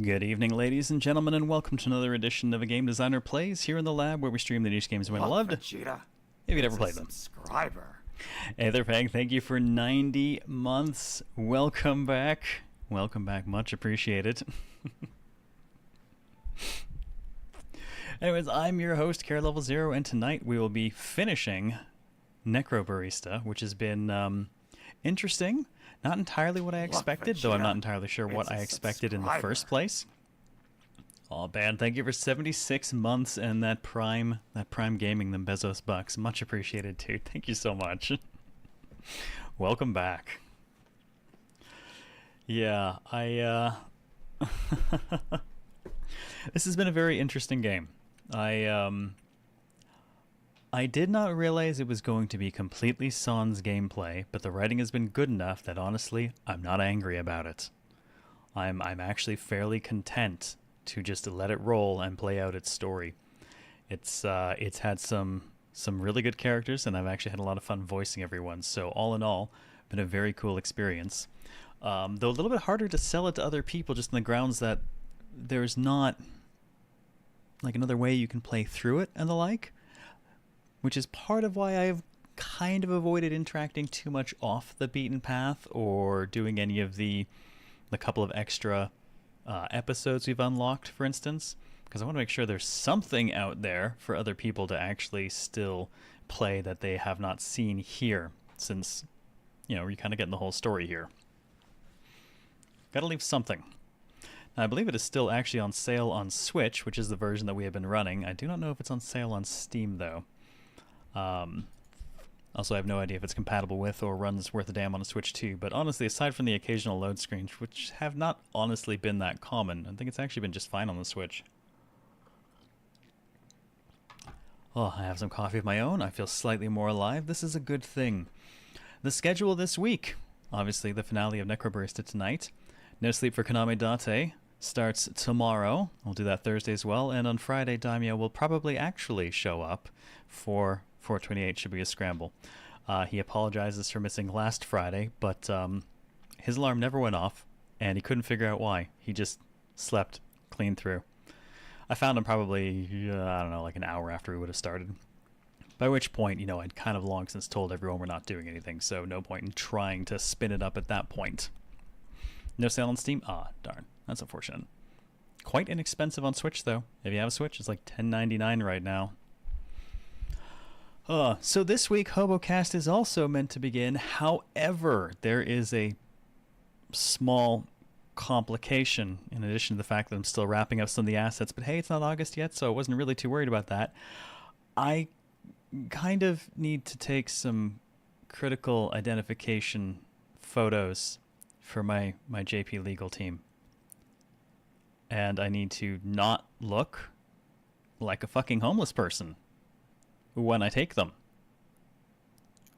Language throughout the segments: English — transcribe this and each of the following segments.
Good evening, ladies and gentlemen, and welcome to another edition of A Game Designer Plays here in the lab where we stream the niche games we loved, if you'd ever played them. Subscriber. Hey there, Peg. Thank you for 90 months. Welcome back. Welcome back. Much appreciated. Anyways, I'm your host, CareLevelZero, and tonight we will be finishing Necrobarista, which has been interesting. Not entirely what I expected, though I'm not entirely sure what I expected in the first place. Oh, man, thank you for 76 months and that Prime Gaming, them Bezos bucks. Much appreciated, too. Thank you so much. Welcome back. Yeah, this has been a very interesting game. I did not realize it was going to be completely sans gameplay, but the writing has been good enough that honestly, I'm not angry about it. I'm actually fairly content to just let it roll and play out its story. It's had some really good characters, and I've actually had a lot of fun voicing everyone. So all in all, been a very cool experience. Though a little bit harder to sell it to other people, just on the grounds that there's not like another way you can play through it and the like. Which is part of why I've kind of avoided interacting too much off the beaten path or doing any of the couple of extra episodes we've unlocked, for instance, because I want to make sure there's something out there for other people to actually still play that they have not seen here, since, you know, you're kind of getting the whole story here. Gotta leave something. Now, I believe it is still actually on sale on Switch, which is the version that we have been running. I do not know if it's on sale on Steam, though. Also, I have no idea if it's compatible with or runs worth a damn on a Switch 2, but honestly, aside from the occasional load screens, which have not honestly been that common, I think it's actually been just fine on the Switch. Oh, I have some coffee of my own. I feel slightly more alive. This is a good thing. The schedule this week. Obviously, the finale of Necrobarista tonight. No Sleep for Konami Date starts tomorrow. We'll do that Thursday as well, and on Friday, Daimyo will probably actually show up for 428 should be a scramble. He apologizes for missing last Friday, but his alarm never went off, and he couldn't figure out why. He just slept clean through. I found him probably, I don't know, like an hour after we would have started. By which point, you know, I'd kind of long since told everyone we're not doing anything, so no point in trying to spin it up at that point. No sale on Steam? Ah, darn. That's unfortunate. Quite inexpensive on Switch, though. If you have a Switch, it's like $10.99 right now. So this week, HoboCast is also meant to begin. However, there is a small complication in addition to the fact that I'm still wrapping up some of the assets. But hey, it's not August yet, so I wasn't really too worried about that. I kind of need to take some critical identification photos for my JP legal team. And I need to not look like a fucking homeless person when I take them,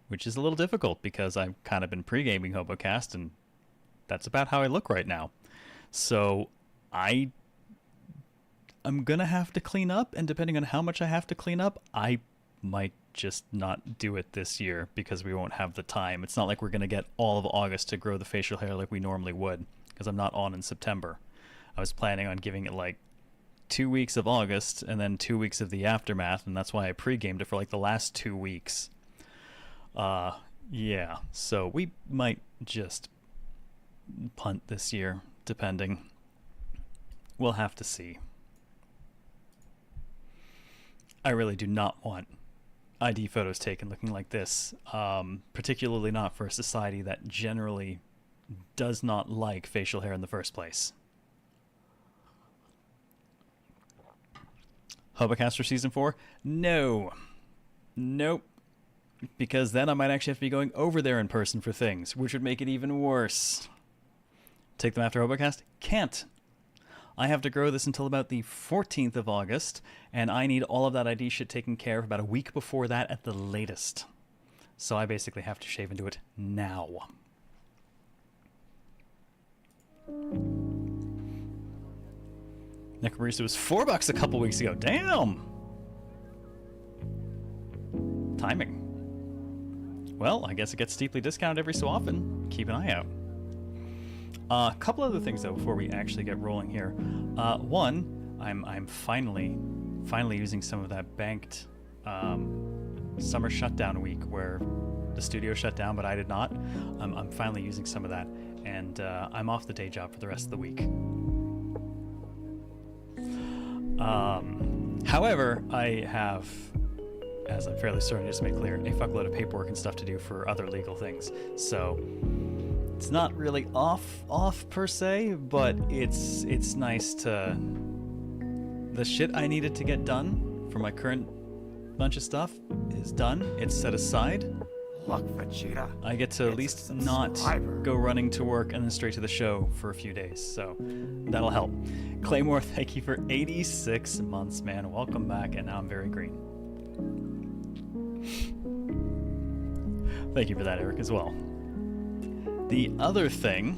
which is a little difficult because I've kind of been pre-gaming HoboCast, and that's about how I look right now. So I'm gonna have to clean up, and depending on how much I have to clean up, I might just not do it this year because we won't have the time. It's not like we're gonna get all of August to grow the facial hair like we normally would, because I'm not on in September. I was planning on giving it like 2 weeks of August and then 2 weeks of the aftermath, and that's why I pre-gamed it for like the last 2 weeks. Yeah, so we might just punt this year, depending. We'll have to see. I really do not want ID photos taken looking like this, particularly not for a society that generally does not like facial hair in the first place. HoboCast for Season 4? No. Nope. Because then I might actually have to be going over there in person for things, which would make it even worse. Take them after HoboCast? Can't. I have to grow this until about the 14th of August, and I need all of that ID shit taken care of about a week before that at the latest. So I basically have to shave into it now. Necrobarista was $4 a couple weeks ago. Damn! Timing. Well, I guess it gets steeply discounted every so often. Keep an eye out. A couple other things though before we actually get rolling here. One, I'm finally using some of that banked summer shutdown week where the studio shut down, but I did not. I'm finally using some of that, and I'm off the day job for the rest of the week. However, I have, as I'm fairly certain, just to make clear, a fuckload of paperwork and stuff to do for other legal things. So it's not really off per se, but it's nice to, the shit I needed to get done for my current bunch of stuff is done. It's set aside. Look, Vegeta. I get to at least not go running to work and then straight to the show for a few days, so that'll help. Claymore, thank you for 86 months, man. Welcome back, and now I'm very green. Thank you for that, Eric, as well. The other thing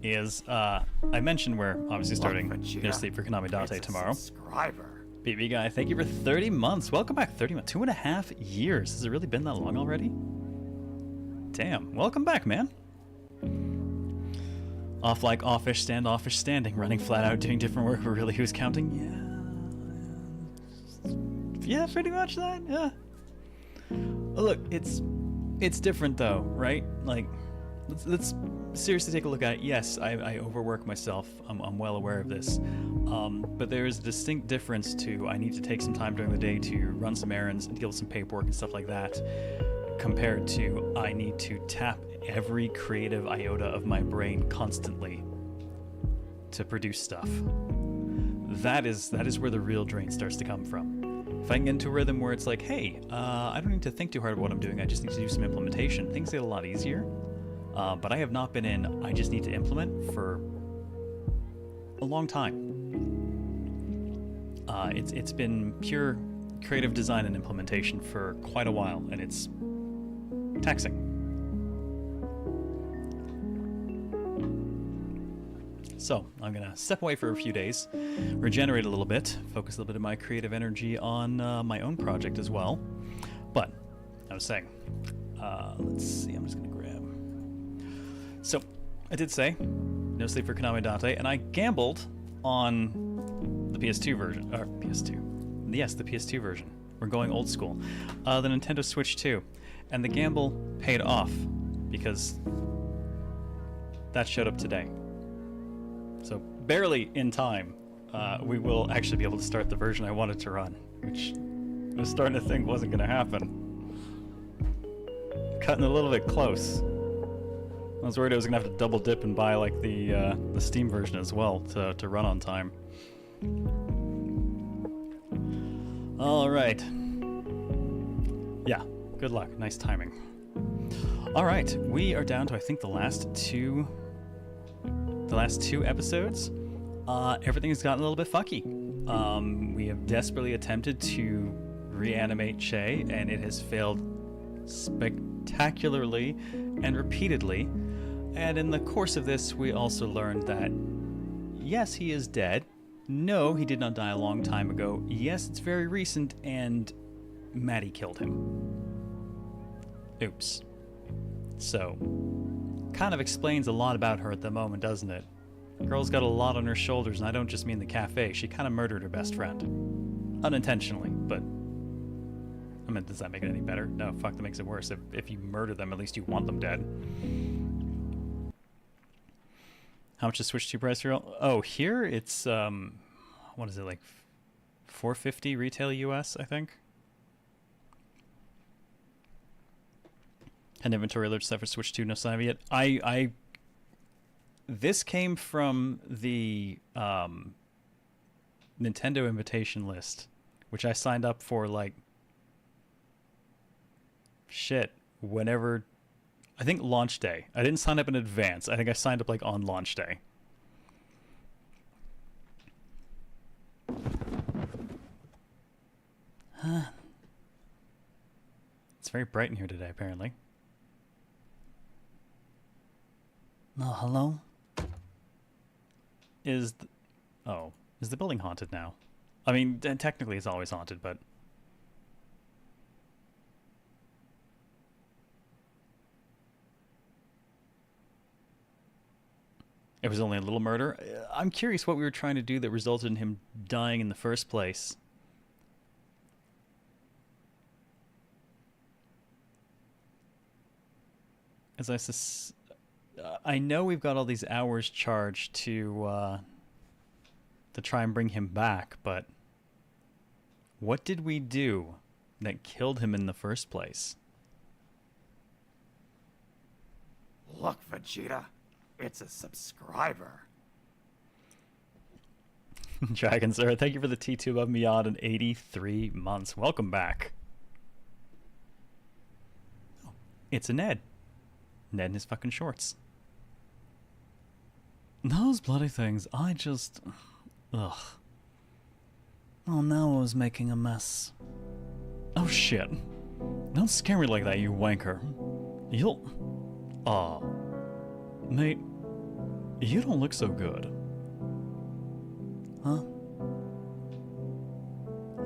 is, I mentioned we're obviously starting No Sleep for Konami Date tomorrow. BB Guy, thank you for 30 months. Welcome back, 30 months. 2.5 years. Has it really been that long already? Damn. Welcome back, man. Off like offish, stand offish, standing, running flat out, doing different work, but really who's counting? Yeah, pretty much that, yeah. Look, it's different though, right? Like, let's seriously take a look at it. Yes, I overwork myself. I'm well aware of this. But there is a distinct difference to I need to take some time during the day to run some errands and deal with some paperwork and stuff like that, compared to I need to tap every creative iota of my brain constantly to produce stuff. That is where the real drain starts to come from. If I can get into a rhythm where it's like, hey, I don't need to think too hard about what I'm doing, I just need to do some implementation, things get a lot easier. But I have not been in I just need to implement for a long time. It's been pure creative design and implementation for quite a while, and it's taxing. So I'm gonna step away for a few days, regenerate a little bit, focus a little bit of my creative energy on my own project as well. But I was saying, let's see, I'm just gonna grab. So I did say No Sleep for Konami Date, and I gambled on the PS2 version, or PS2. Yes, the PS2 version. We're going old school. The Nintendo Switch 2, and the gamble paid off because that showed up today. So barely in time, we will actually be able to start the version I wanted to run, which I was starting to think wasn't going to happen. Cutting a little bit close. I was worried I was going to have to double dip and buy like the Steam version as well to run on time. All right. Yeah, good luck. Nice timing. All right, we are down to I think the last two episodes. Everything has gotten a little bit fucky. We have desperately attempted to reanimate Chay, and it has failed spectacularly and repeatedly. And in the course of this, we also learned that yes, he is dead. No, he did not die a long time ago. Yes, it's very recent, and Maddy killed him. Oops. So, kind of explains a lot about her at the moment, doesn't it? Girl's got a lot on her shoulders, and I don't just mean the cafe. She kind of murdered her best friend. Unintentionally, but... I mean, does that make it any better? No, fuck, that makes it worse. If you murder them, at least you want them dead. How much is Switch 2 price for? Oh, here it's, what is it, like $450 retail US, I think? And inventory alert set for Switch 2, no sign of it yet. This came from the Nintendo invitation list, which I signed up for like shit whenever, I think launch day. I didn't sign up in advance. I think I signed up like on launch day. It's very bright in here today, apparently. Oh, hello? Is the building haunted now? I mean, technically it's always haunted, but... It was only a little murder. I'm curious what we were trying to do that resulted in him dying in the first place. As I know we've got all these hours charged to try and bring him back, but what did we do that killed him in the first place? Look, Vegeta, it's a subscriber. Dragon Sir, thank you for the T2 above and beyond in 83 months. Welcome back. It's a Ned. Ned in his fucking shorts. Those bloody things, I just... Ugh. Oh, now I was making a mess. Oh shit. Don't scare me like that, you wanker. You'll... Aw. Mate, you don't look so good. Huh?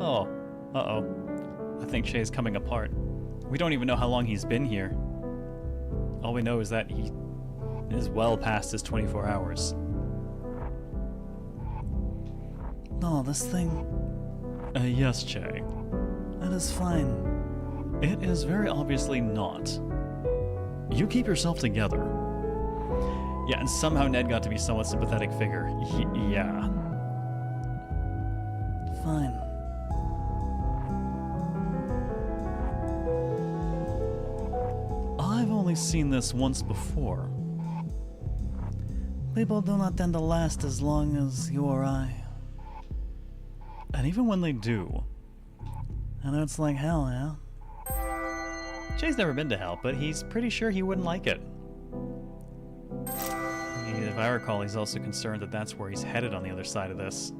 Oh. Uh-oh. I think Chay's coming apart. We don't even know how long he's been here. All we know is that he is well past his 24 hours. No, this thing... yes, Chay. It is fine. It is very obviously not. You keep yourself together. Yeah, and somehow Ned got to be a somewhat sympathetic figure. Yeah. Fine. I've only seen this once before. People do not tend to last as long as you or I. And even when they do, I know it's like hell, yeah? Jay's never been to hell, but he's pretty sure he wouldn't like it. If I recall, he's also concerned that that's where he's headed on the other side of this.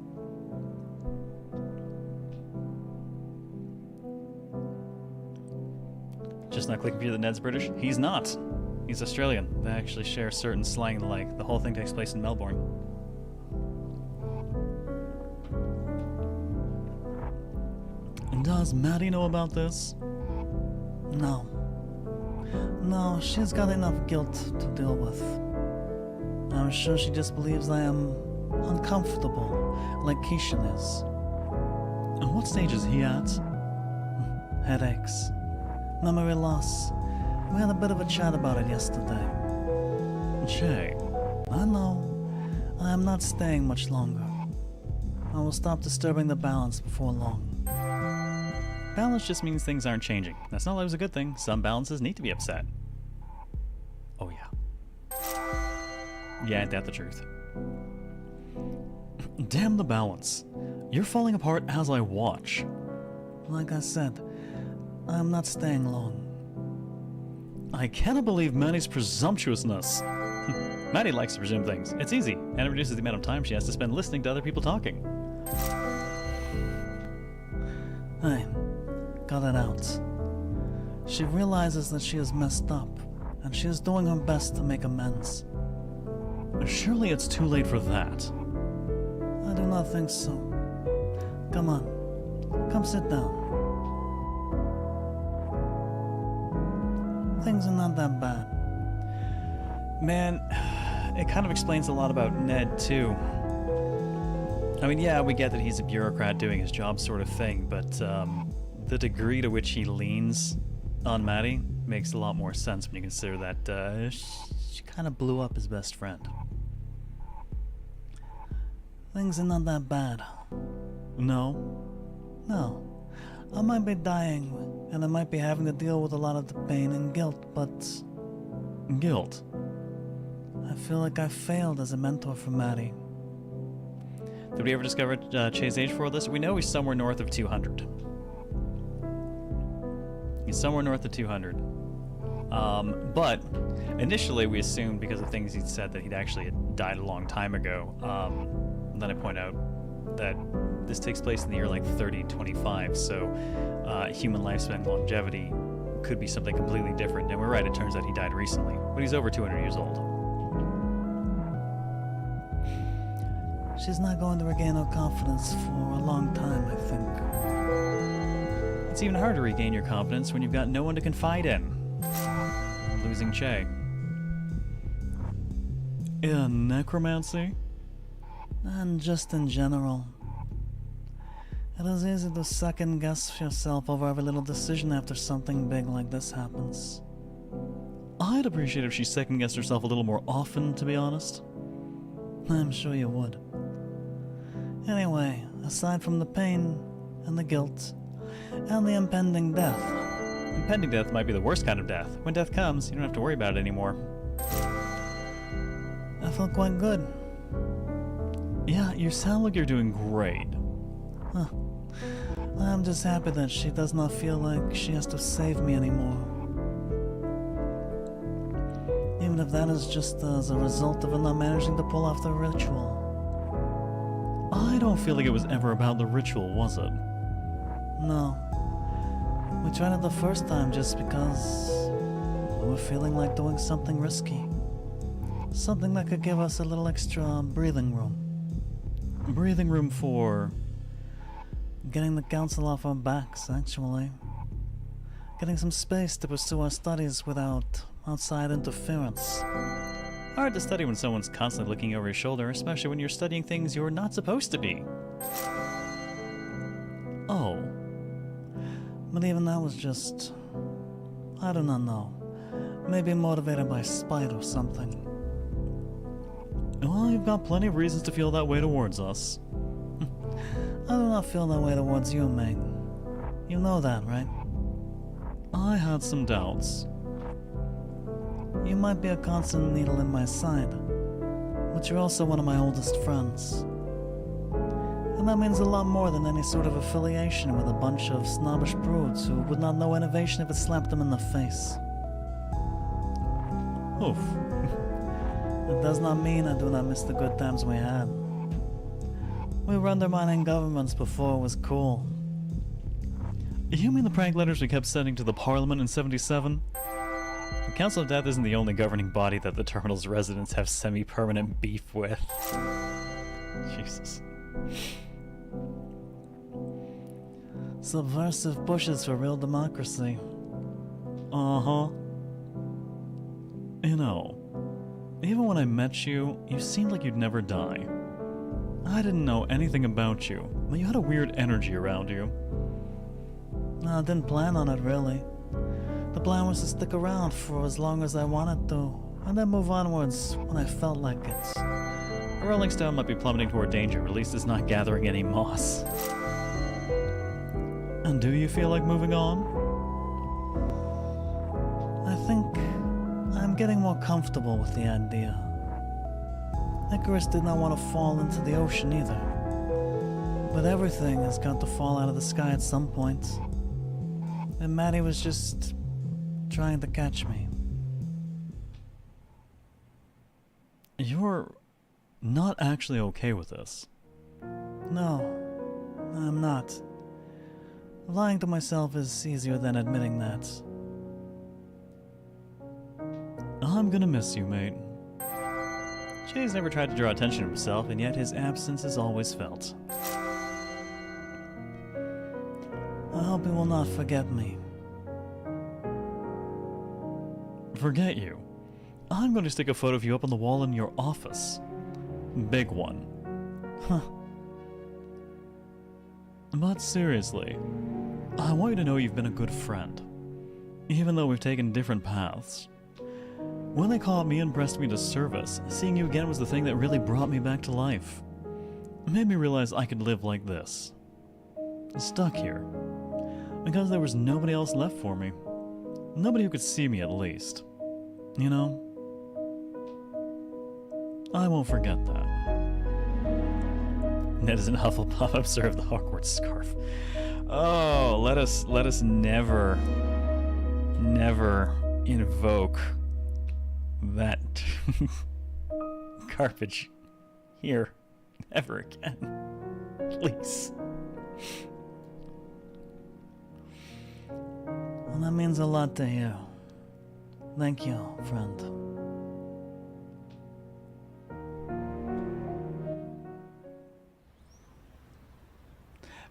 Just not clicking for you that Ned's British? He's not. He's Australian. They actually share certain slang and the like. The whole thing takes place in Melbourne. And does Maddy know about this? No. No, she's got enough guilt to deal with. I'm sure she just believes I am uncomfortable, like Kishan is. And what stage is he at? Headaches. Memory loss. We had a bit of a chat about it yesterday. Chay. I know. I am not staying much longer. I will stop disturbing the balance before long. Balance just means things aren't changing. That's not always a good thing. Some balances need to be upset. Oh yeah. Yeah, ain't that the truth? Damn the balance. You're falling apart as I watch. Like I said, I'm not staying long. I cannot believe Maddy's presumptuousness. Maddy likes to presume things. It's easy, and it reduces the amount of time she has to spend listening to other people talking. Hey, got it out. She realizes that she has messed up, and she is doing her best to make amends. Surely it's too late for that. I do not think so. Come on, come sit down. Things are not that bad. Man, it kind of explains a lot about Ned, too. I mean, yeah, we get that he's a bureaucrat doing his job sort of thing, but the degree to which he leans on Maddy makes a lot more sense when you consider that she kind of blew up his best friend. Things are not that bad. No? No. I might be dying, and I might be having to deal with a lot of the pain and guilt, but... Guilt? I feel like I failed as a mentor for Maddy. Did we ever discover Chay's age for this? We know he's somewhere north of 200. He's somewhere north of 200. But initially we assumed, because of things he'd said, that he'd actually died a long time ago. Then I point out that this takes place in the year like 3025, so human lifespan longevity could be something completely different. And we're right, it turns out he died recently, but he's over 200 years old. She's not going to regain her confidence for a long time, I think. It's even harder to regain your confidence when you've got no one to confide in. Losing Chay. In necromancy? And just in general. It is easy to second guess yourself over every little decision after something big like this happens. I'd appreciate if she second-guessed herself a little more often, to be honest. I'm sure you would. Anyway, aside from the pain and the guilt and the impending death. Impending death might be the worst kind of death. When death comes, you don't have to worry about it anymore. I feel quite good. Yeah, you sound like you're doing great. Huh. I'm just happy that she does not feel like she has to save me anymore. Even if that is just as a result of her not managing to pull off the ritual. I don't feel like it was ever about the ritual, was it? No. We tried it the first time just because we were feeling like doing something risky. Something that could give us a little extra breathing room. Breathing room for... Getting the council off our backs, actually. Getting some space to pursue our studies without outside interference. Hard to study when someone's constantly looking over your shoulder, especially when you're studying things you're not supposed to be. Oh. But even that was just... I do not know. Maybe motivated by spite or something. Well, you've got plenty of reasons to feel that way towards us. I do not feel that way towards you, mate. You know that, right? I had some doubts. You might be a constant needle in my side, but you're also one of my oldest friends. And that means a lot more than any sort of affiliation with a bunch of snobbish broods who would not know innovation if it slapped them in the face. Oof. It does not mean I do not miss the good times we had. We were undermining governments before it was cool. You mean the prank letters we kept sending to the Parliament in 77? The Council of Death isn't the only governing body that the Terminal's residents have semi-permanent beef with. Jesus. Subversive pushes for real democracy. Uh-huh. You know, even when I met you, you seemed like you'd never die. I didn't know anything about you, but you had a weird energy around you. No, I didn't plan on it, really. The plan was to stick around for as long as I wanted to, and then move onwards when I felt like it. A rolling stone might be plummeting toward danger, but at least it's not gathering any moss. And do you feel like moving on? I think I'm getting more comfortable with the idea. Icarus did not want to fall into the ocean either. But everything has got to fall out of the sky at some point. And Maddy was just trying to catch me. You're not actually okay with this. No, I'm not. Lying to myself is easier than admitting that. I'm gonna miss you, mate. Chay's never tried to draw attention to himself, and yet his absence is always felt. I hope you will not forget me. Forget you? I'm going to stick a photo of you up on the wall in your office. Big one. Huh. But seriously, I want you to know you've been a good friend. Even though we've taken different paths. When they called me and pressed me to service, seeing you again was the thing that really brought me back to life. It made me realize I could live like this. Stuck here. Because there was nobody else left for me. Nobody who could see me at least. You know? I won't forget that. Ned is in Hufflepuff. Observe the Hogwarts scarf. Oh, let us never invoke that garbage here ever again. Please. Well, that means a lot to hear. Thank you, friend.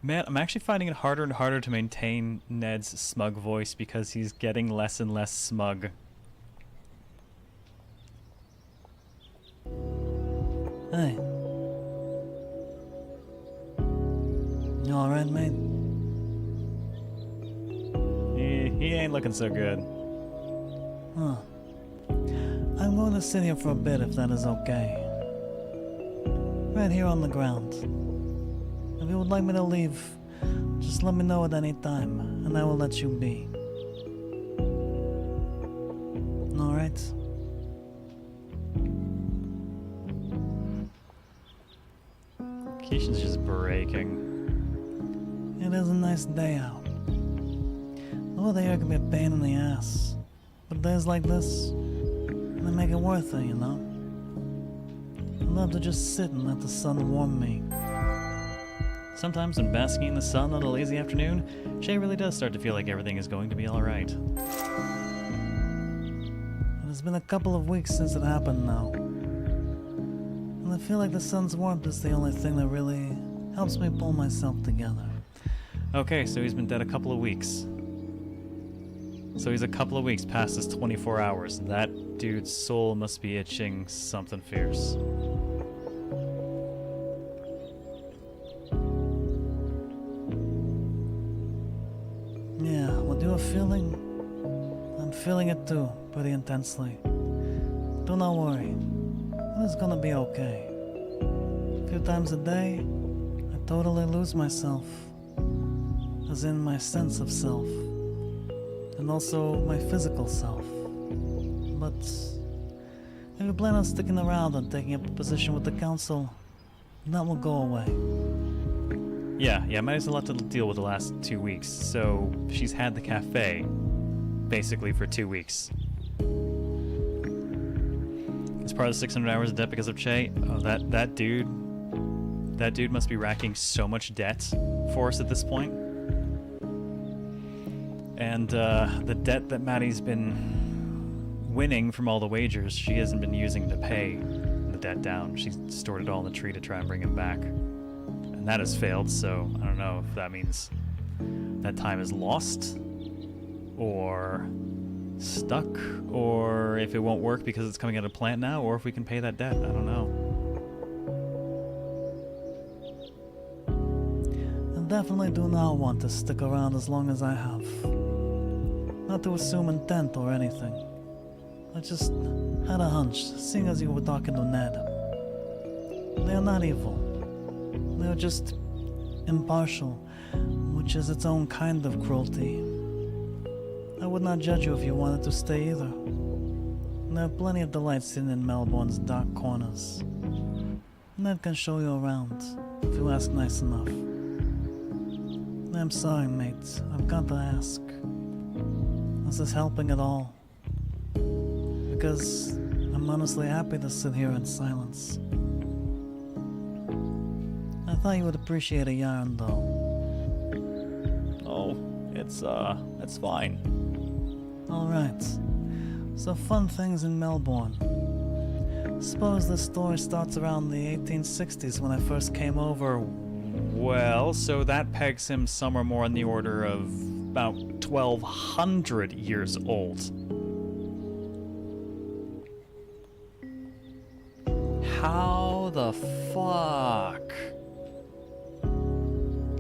Man, I'm actually finding it harder and harder to maintain Ned's smug voice because he's getting less and less smug. Hey. You alright, mate? He ain't looking so good. Huh. I'm going to sit here for a bit if that is okay. Right here on the ground. If you would like me to leave, just let me know at any time, and I will let you be. Alright? Kishan's just breaking. It is a nice day out. Oh, the air can be a pain in the ass. But days like this, they make it worth it, you know? I love to just sit and let the sun warm me. Sometimes when basking in the sun on a lazy afternoon, Chay really does start to feel like everything is going to be alright. It has been a couple of weeks since it happened now. And I feel like the sun's warmth is the only thing that really helps me pull myself together. Okay, so he's been dead a couple of weeks. So he's a couple of weeks past his 24 hours. That dude's soul must be itching something fierce. Yeah, what you are feeling? I'm feeling it too, pretty intensely. Do not worry. It is gonna be okay. A few times a day, I totally lose myself. As in my sense of self. And also my physical self. But if you plan on sticking around and taking up a position with the council, that will go away. Yeah, Maddy's a lot to deal with the last 2 weeks, so she's had the cafe, basically, for 2 weeks. As part of the 600 hours of debt because of Chay, oh, that dude must be racking so much debt for us at this point. And the debt that Maddy's been winning from all the wagers, she hasn't been using to pay the debt down. She's stored it all in the tree to try and bring him back. And that has failed, so I don't know if that means that time is lost, or stuck, or if it won't work because it's coming out of plant now, or if we can pay that debt. I don't know. I definitely do not want to stick around as long as I have. Not to assume intent or anything. I just had a hunch, seeing as you were talking to Ned. They are not evil. They are just impartial, which is its own kind of cruelty. I would not judge you if you wanted to stay either. There are plenty of delights hidden in Melbourne's dark corners. Ned can show you around, if you ask nice enough. I'm sorry, mate. I've got to ask. Is this helping at all? Because I'm honestly happy to sit here in silence. I thought you would appreciate a yarn, though. Oh, it's fine. Alright. So fun things in Melbourne. Suppose this story starts around the 1860s when I first came over. Well, so that pegs him somewhere more on the order of about 1,200 years old. How the fuck?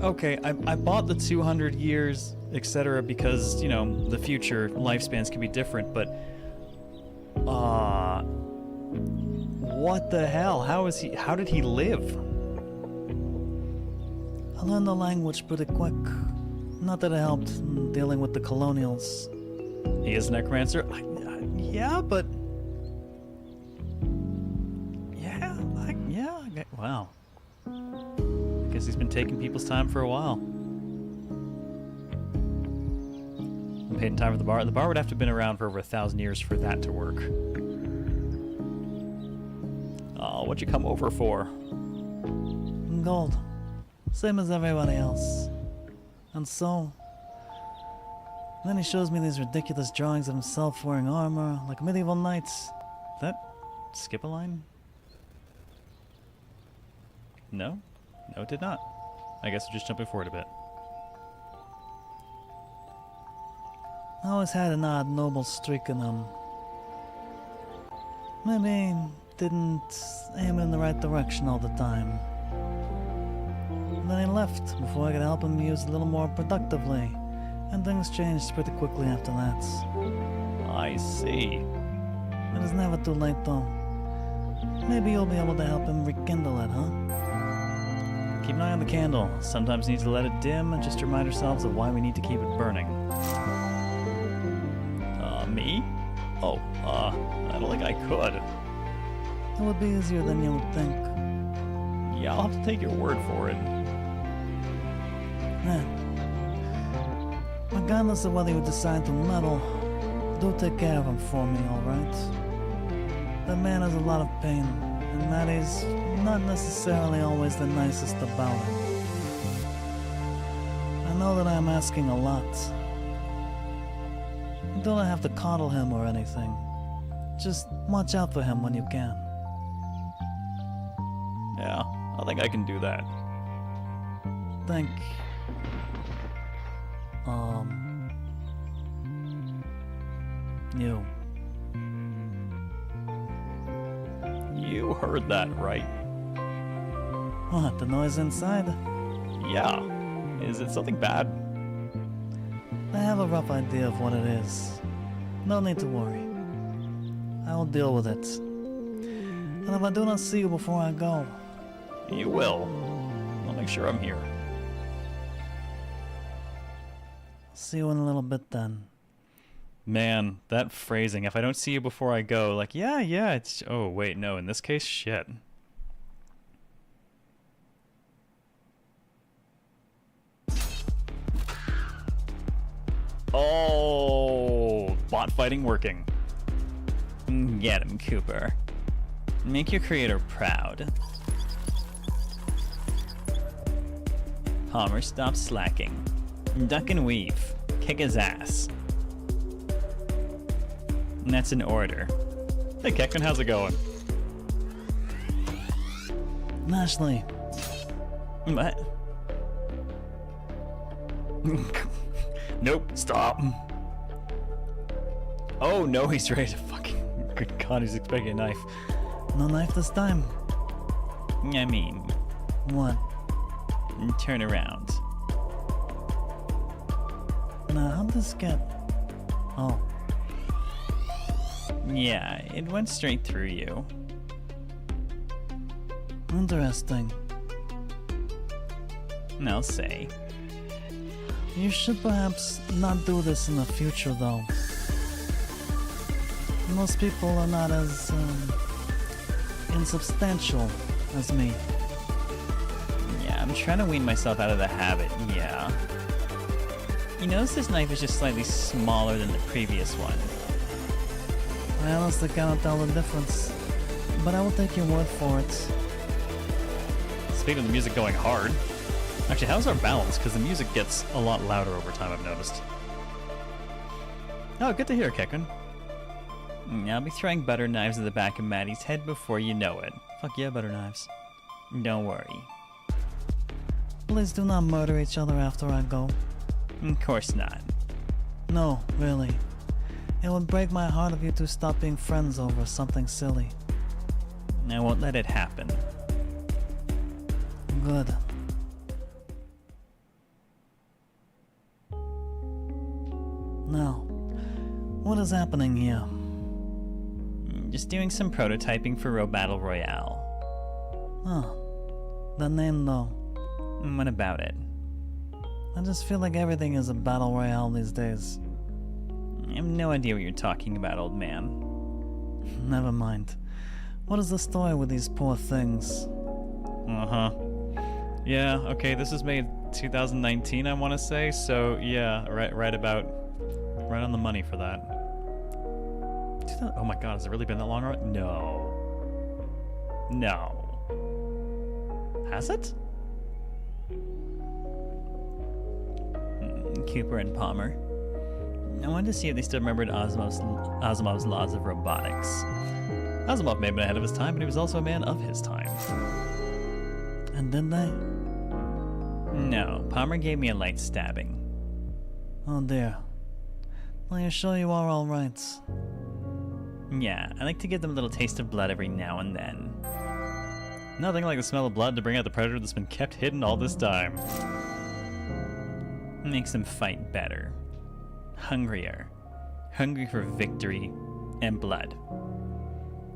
Okay, I bought the 200 years, etc., because, you know, the future lifespans can be different, but what the hell? How did he live? I learned the language pretty quick. Not that it helped in dealing with the colonials. He is a necromancer? Yeah, but... Wow. I guess he's been taking people's time for a while. Paid in time for the bar. The bar would have to have been around for over 1,000 years for that to work. Oh, what'd you come over for? Gold. Same as everybody else. And so... Then he shows me these ridiculous drawings of himself wearing armor, like medieval knights. That skip a line? No? No, it did not. I guess we're just jumping forward a bit. I always had an odd noble streak in him. Maybe didn't aim in the right direction all the time. And then he left before I could help him use it a little more productively, and things changed pretty quickly after that. I see. It is never too late though. Maybe you'll be able to help him rekindle it, huh? Keep an eye on the candle. Sometimes you need to let it dim and just remind ourselves of why we need to keep it burning. Me? Oh, I don't think I could. It would be easier than you would think. Yeah, I'll have to take your word for it. Regardless of whether you decide to meddle, do take care of him for me, alright? That man has a lot of pain, and Maddy's not necessarily always the nicest about it. I know that I'm asking a lot. You don't have to coddle him or anything. Just watch out for him when you can. Yeah, I think I can do that. Think. You. You heard that right. What, the noise inside? Yeah. Is it something bad? I have a rough idea of what it is. No need to worry. I will deal with it. And if I do not see you before I go, You will. I'll make sure I'm here. see you in a little bit then. Man, that phrasing, if I don't see you before I go, like, yeah, it's... Oh, wait, no, in this case, shit. Oh, bot fighting working. Get him, Cooper. Make your creator proud. Palmer, stop slacking. Duck and weave. Kick his ass. And that's an order. Hey, Kekman, how's it going? Ashley, What? Nope, stop. Oh no, he's ready to fucking... Good God, he's expecting a knife. no knife this time. I mean, What? turn around. Now, how'd this get... Oh, Yeah, it went straight through you. interesting. I'll say. You should perhaps not do this in the future, though. Most people are not as, insubstantial as me. Yeah, I'm trying to wean myself out of the habit, yeah. You notice this knife is just slightly smaller than the previous one. I honestly cannot tell the difference, but I will take your word for it. Speaking of the music going hard, actually, how's our balance? Because the music gets a lot louder over time, I've noticed. Oh, good to hear, Kekun. I'll be throwing butter knives at the back of Maddy's head before you know it. Fuck yeah, butter knives. Don't worry. Please do not murder each other after I go. Of course not. No, really. It would break my heart if you two stopped being friends over something silly. I won't let it happen. Good. Now, what is happening here? Just doing some prototyping for Row Battle Royale. Oh, that name though. What about it? I just feel like everything is a battle royale these days. I have no idea what you're talking about, old man. Never mind. What is the story with these poor things? Uh-huh. Yeah, okay, this was made 2019, I want to say, so yeah, right on the money for that. Oh my god, has it really been that long already? No. Has it? Cooper and Palmer. I wanted to see if they still remembered Asimov's laws of robotics. Asimov may have been ahead of his time, but he was also a man of his time. And did they? No, Palmer gave me a light stabbing. Oh dear. Well, you're sure you are alright? Yeah, I like to give them a little taste of blood every now and then. Nothing like the smell of blood to bring out the predator that's been kept hidden all this time. Makes them fight better. Hungrier. Hungry for victory and blood.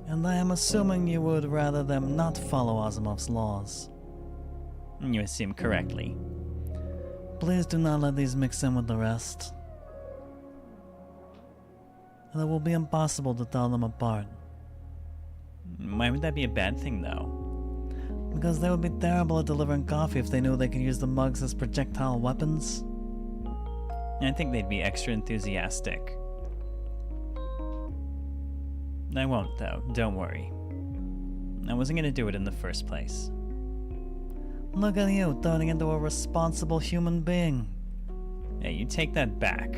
And I am assuming you would rather them not follow Asimov's laws. You assume correctly. Please do not let these mix in with the rest. It will be impossible to tell them apart. Why would that be a bad thing, though? Because they would be terrible at delivering coffee if they knew they could use the mugs as projectile weapons. I think they'd be extra enthusiastic. I won't, though. Don't worry. I wasn't going to do it in the first place. Look at you, turning into a responsible human being. Hey, you take that back.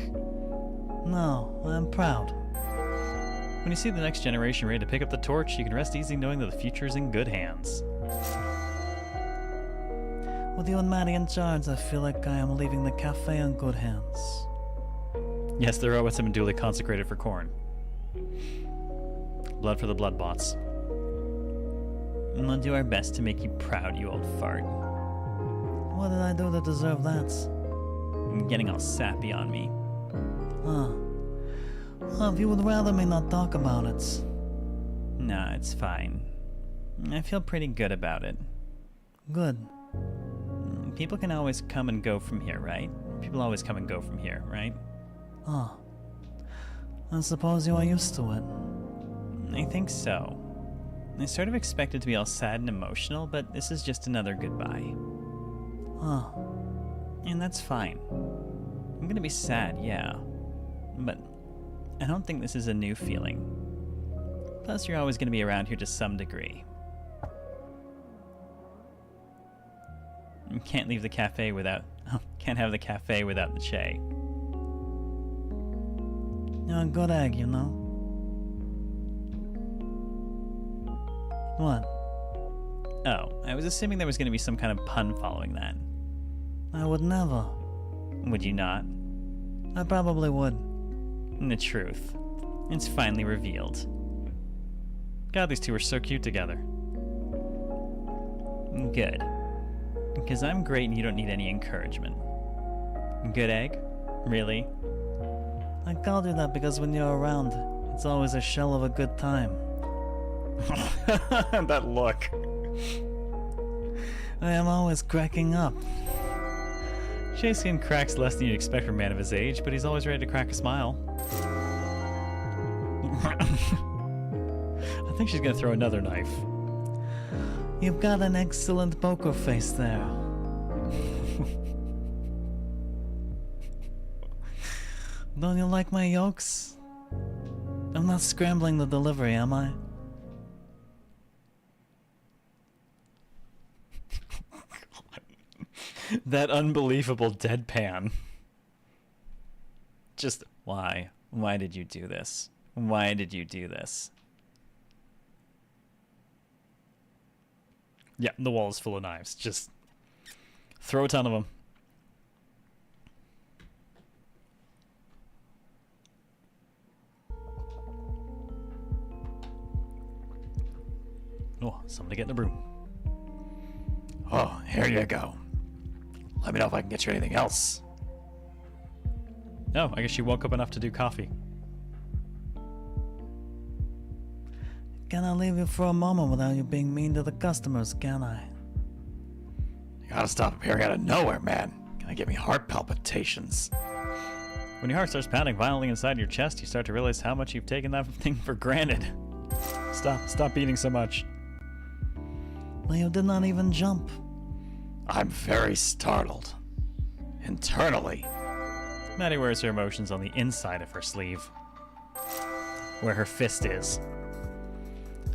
No, I'm proud. When you see the next generation ready to pick up the torch, you can rest easy knowing that the future is in good hands. With you and Maddy in charge, I feel like I am leaving the cafe in good hands. Yes, the robots have been duly consecrated for corn. Blood for the blood bots. And we'll do our best to make you proud, you old fart. What did I do to deserve that? You're getting all sappy on me. Well, if you would rather me not talk about it. Nah, it's fine. I feel pretty good about it. Good. People can always come and go from here, right? People always come and go from here, right? I suppose you are used to it. I think so. I sort of expected to be all sad and emotional, but this is just another goodbye. And that's fine. I'm gonna be sad, yeah. But I don't think this is a new feeling. Plus, you're always gonna be around here to some degree. You can't leave the cafe without... can't have the cafe without the Chay. You're a good egg, you know. What? Oh, I was assuming there was going to be some kind of pun following that. I would never. Would you not? I probably would. The truth. It's finally revealed. God, these two are so cute together. Good. Because I'm great and you don't need any encouragement. Good egg? Really? I called you that because when you're around, it's always a shell of a good time. That look. I am always cracking up. Chay's skin cracks less than you'd expect from a man of his age, but he's always ready to crack a smile. I think she's gonna throw another knife. You've got an excellent poker face there. Don't you like my yolks? I'm not scrambling the delivery, am I? That unbelievable deadpan. Just why? Why did you do this? Why did you do this? Yeah, the wall is full of knives. Just throw a ton of them. Oh, somebody get in the broom. Oh, here you go. Let me know if I can get you anything else. Oh, I guess she woke up enough to do coffee. Can I leave you for a moment without you being mean to the customers, can I? You gotta stop appearing out of nowhere, man. Gonna give me heart palpitations. When your heart starts pounding violently inside your chest, you start to realize how much you've taken that thing for granted. Stop beating so much. But you did not even jump. I'm very startled. Internally. Maddy wears her emotions on the inside of her sleeve. Where her fist is.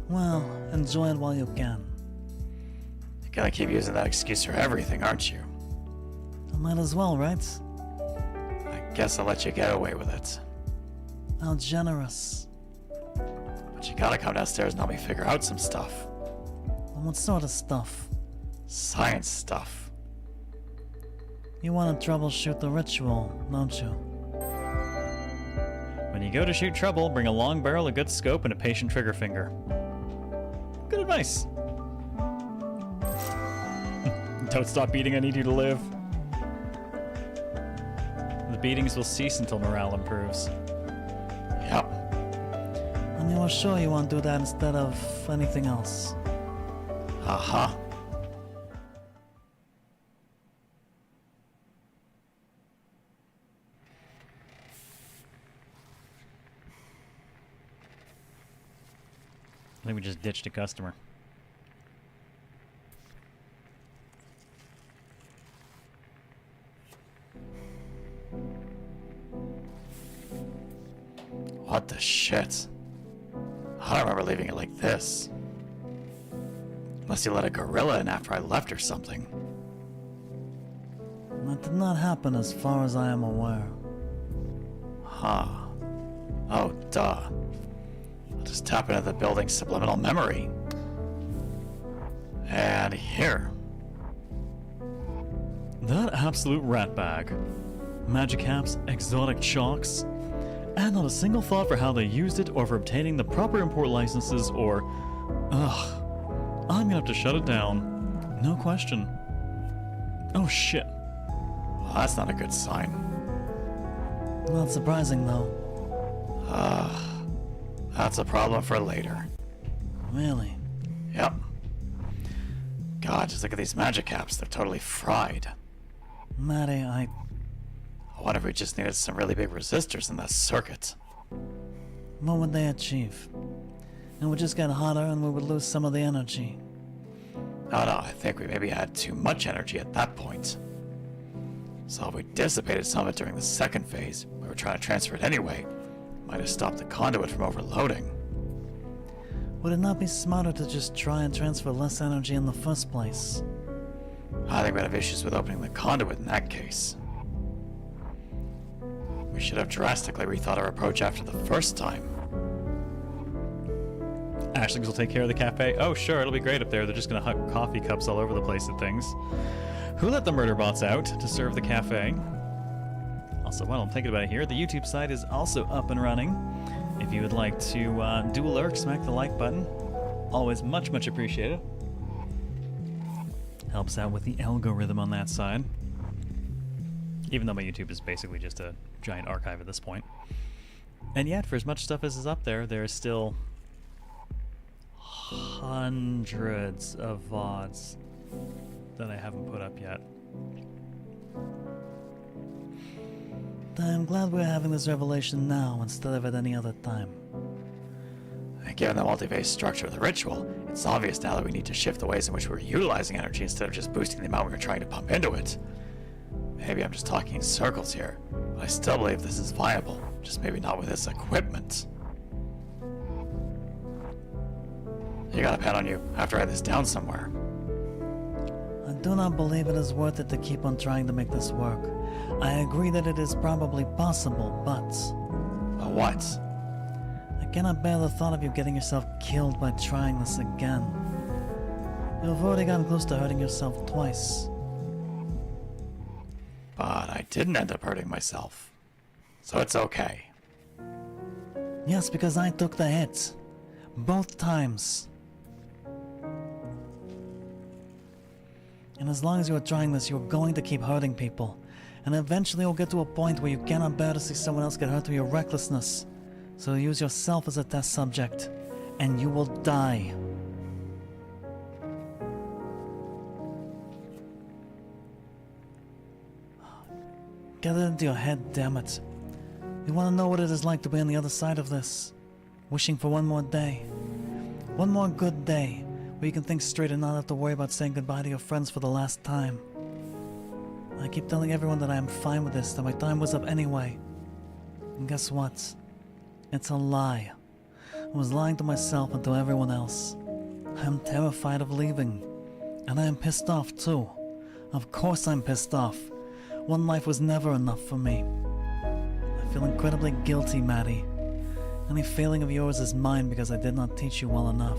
Well, enjoy it while you can. You gotta keep using that excuse for everything, aren't you? I might as well, right? I guess I'll let you get away with it. How generous. But you gotta come downstairs and help me figure out some stuff. And what sort of stuff? Science stuff. You want to troubleshoot the ritual, don't you? When you go to shoot trouble, bring a long barrel, a good scope, and a patient trigger finger. Good advice. Don't stop beating, I need you to live. The beatings will cease until morale improves. Yep. And you are sure you want to do that instead of anything else? Uh-huh. I think we just ditched a customer. What the shit? I don't remember leaving it like this. Unless you let a gorilla in after I left or something. That did not happen as far as I am aware. Huh. Oh, duh. I'll just tap into the building's subliminal memory. And here. That absolute rat bag. Magic caps, exotic chalks, and not a single thought for how they used it or for obtaining the proper import licenses or... Ugh. I'm gonna have to shut it down. No question. Oh shit. Well, that's not a good sign. Not surprising, though. That's a problem for later. Really? Yep. God, just look at these magic caps. They're totally fried. Maddy, I wonder if we just needed some really big resistors in that circuit. what would they achieve? It would just get hotter and we would lose some of the energy. No, I think we maybe had too much energy at that point. So if we dissipated some of it during the second phase, we were trying to transfer it anyway, might have stopped the conduit from overloading. Would it not be smarter to just try and transfer less energy in the first place? I think we'd have issues with opening the conduit in that case. We should have drastically rethought our approach after the first time. Ashlings will take care of the cafe. Oh, sure, it'll be great up there. They're just gonna huck coffee cups all over the place at things. Who let the murder bots out to serve the cafe? Also, while I'm thinking about it here, the YouTube site is also up and running. If you would like to do a lurk, smack the like button. Always much, much appreciated. Helps out with the algorithm on that side. Even though my YouTube is basically just a giant archive at this point. And yet, for as much stuff as is up there, there is still hundreds of VODs that I haven't put up yet. I'm glad we're having this revelation now instead of at any other time. And given the multi-phase structure of the ritual, it's obvious now that we need to shift the ways in which we're utilizing energy instead of just boosting the amount we were trying to pump into it. Maybe I'm just talking in circles here, but I still believe this is viable, just maybe not with this equipment. You got a pen on you. I have to write this down somewhere. I do not believe it is worth it to keep on trying to make this work. I agree that it is probably possible, but... But what? I cannot bear the thought of you getting yourself killed by trying this again. You've already gotten close to hurting yourself twice. But I didn't end up hurting myself. So it's okay. Yes, because I took the hit. Both times. And as long as you are trying this, you're going to keep hurting people. And eventually you'll get to a point where you cannot bear to see someone else get hurt through your recklessness. So use yourself as a test subject, and you will die. Get it into your head, damn it. You want to know what it is like to be on the other side of this. Wishing for one more day. One more good day, where you can think straight and not have to worry about saying goodbye to your friends for the last time. I keep telling everyone that I am fine with this, that my time was up anyway. And guess what? It's a lie. I was lying to myself and to everyone else. I am terrified of leaving. And I am pissed off too. Of course I'm pissed off. One life was never enough for me. I feel incredibly guilty, Maddy. Any failing of yours is mine because I did not teach you well enough.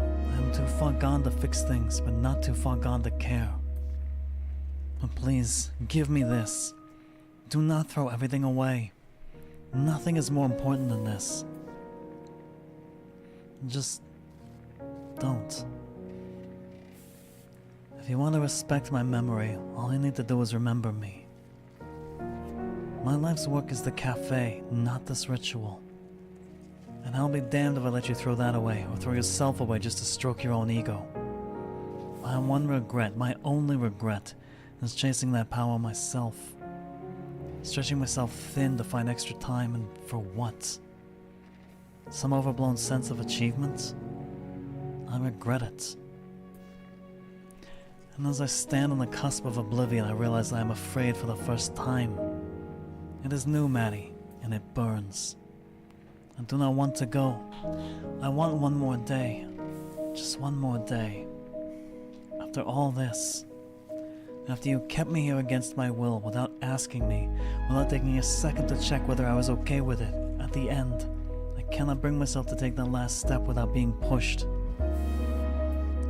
I am too far gone to fix things, but not too far gone to care. But please, give me this. Do not throw everything away. Nothing is more important than this. Just don't. If you want to respect my memory, all you need to do is remember me. My life's work is the cafe, not this ritual. And I'll be damned if I let you throw that away, or throw yourself away just to stroke your own ego. My one regret, my only regret, is chasing that power myself. Stretching myself thin to find extra time, and for what? Some overblown sense of achievement? I regret it. And as I stand on the cusp of oblivion, I realize I am afraid for the first time. It is new, Maddy, and it burns. I do not want to go. I want one more day. Just one more day. After all this, after you kept me here against my will, without asking me, without taking a second to check whether I was okay with it, at the end, I cannot bring myself to take that last step without being pushed.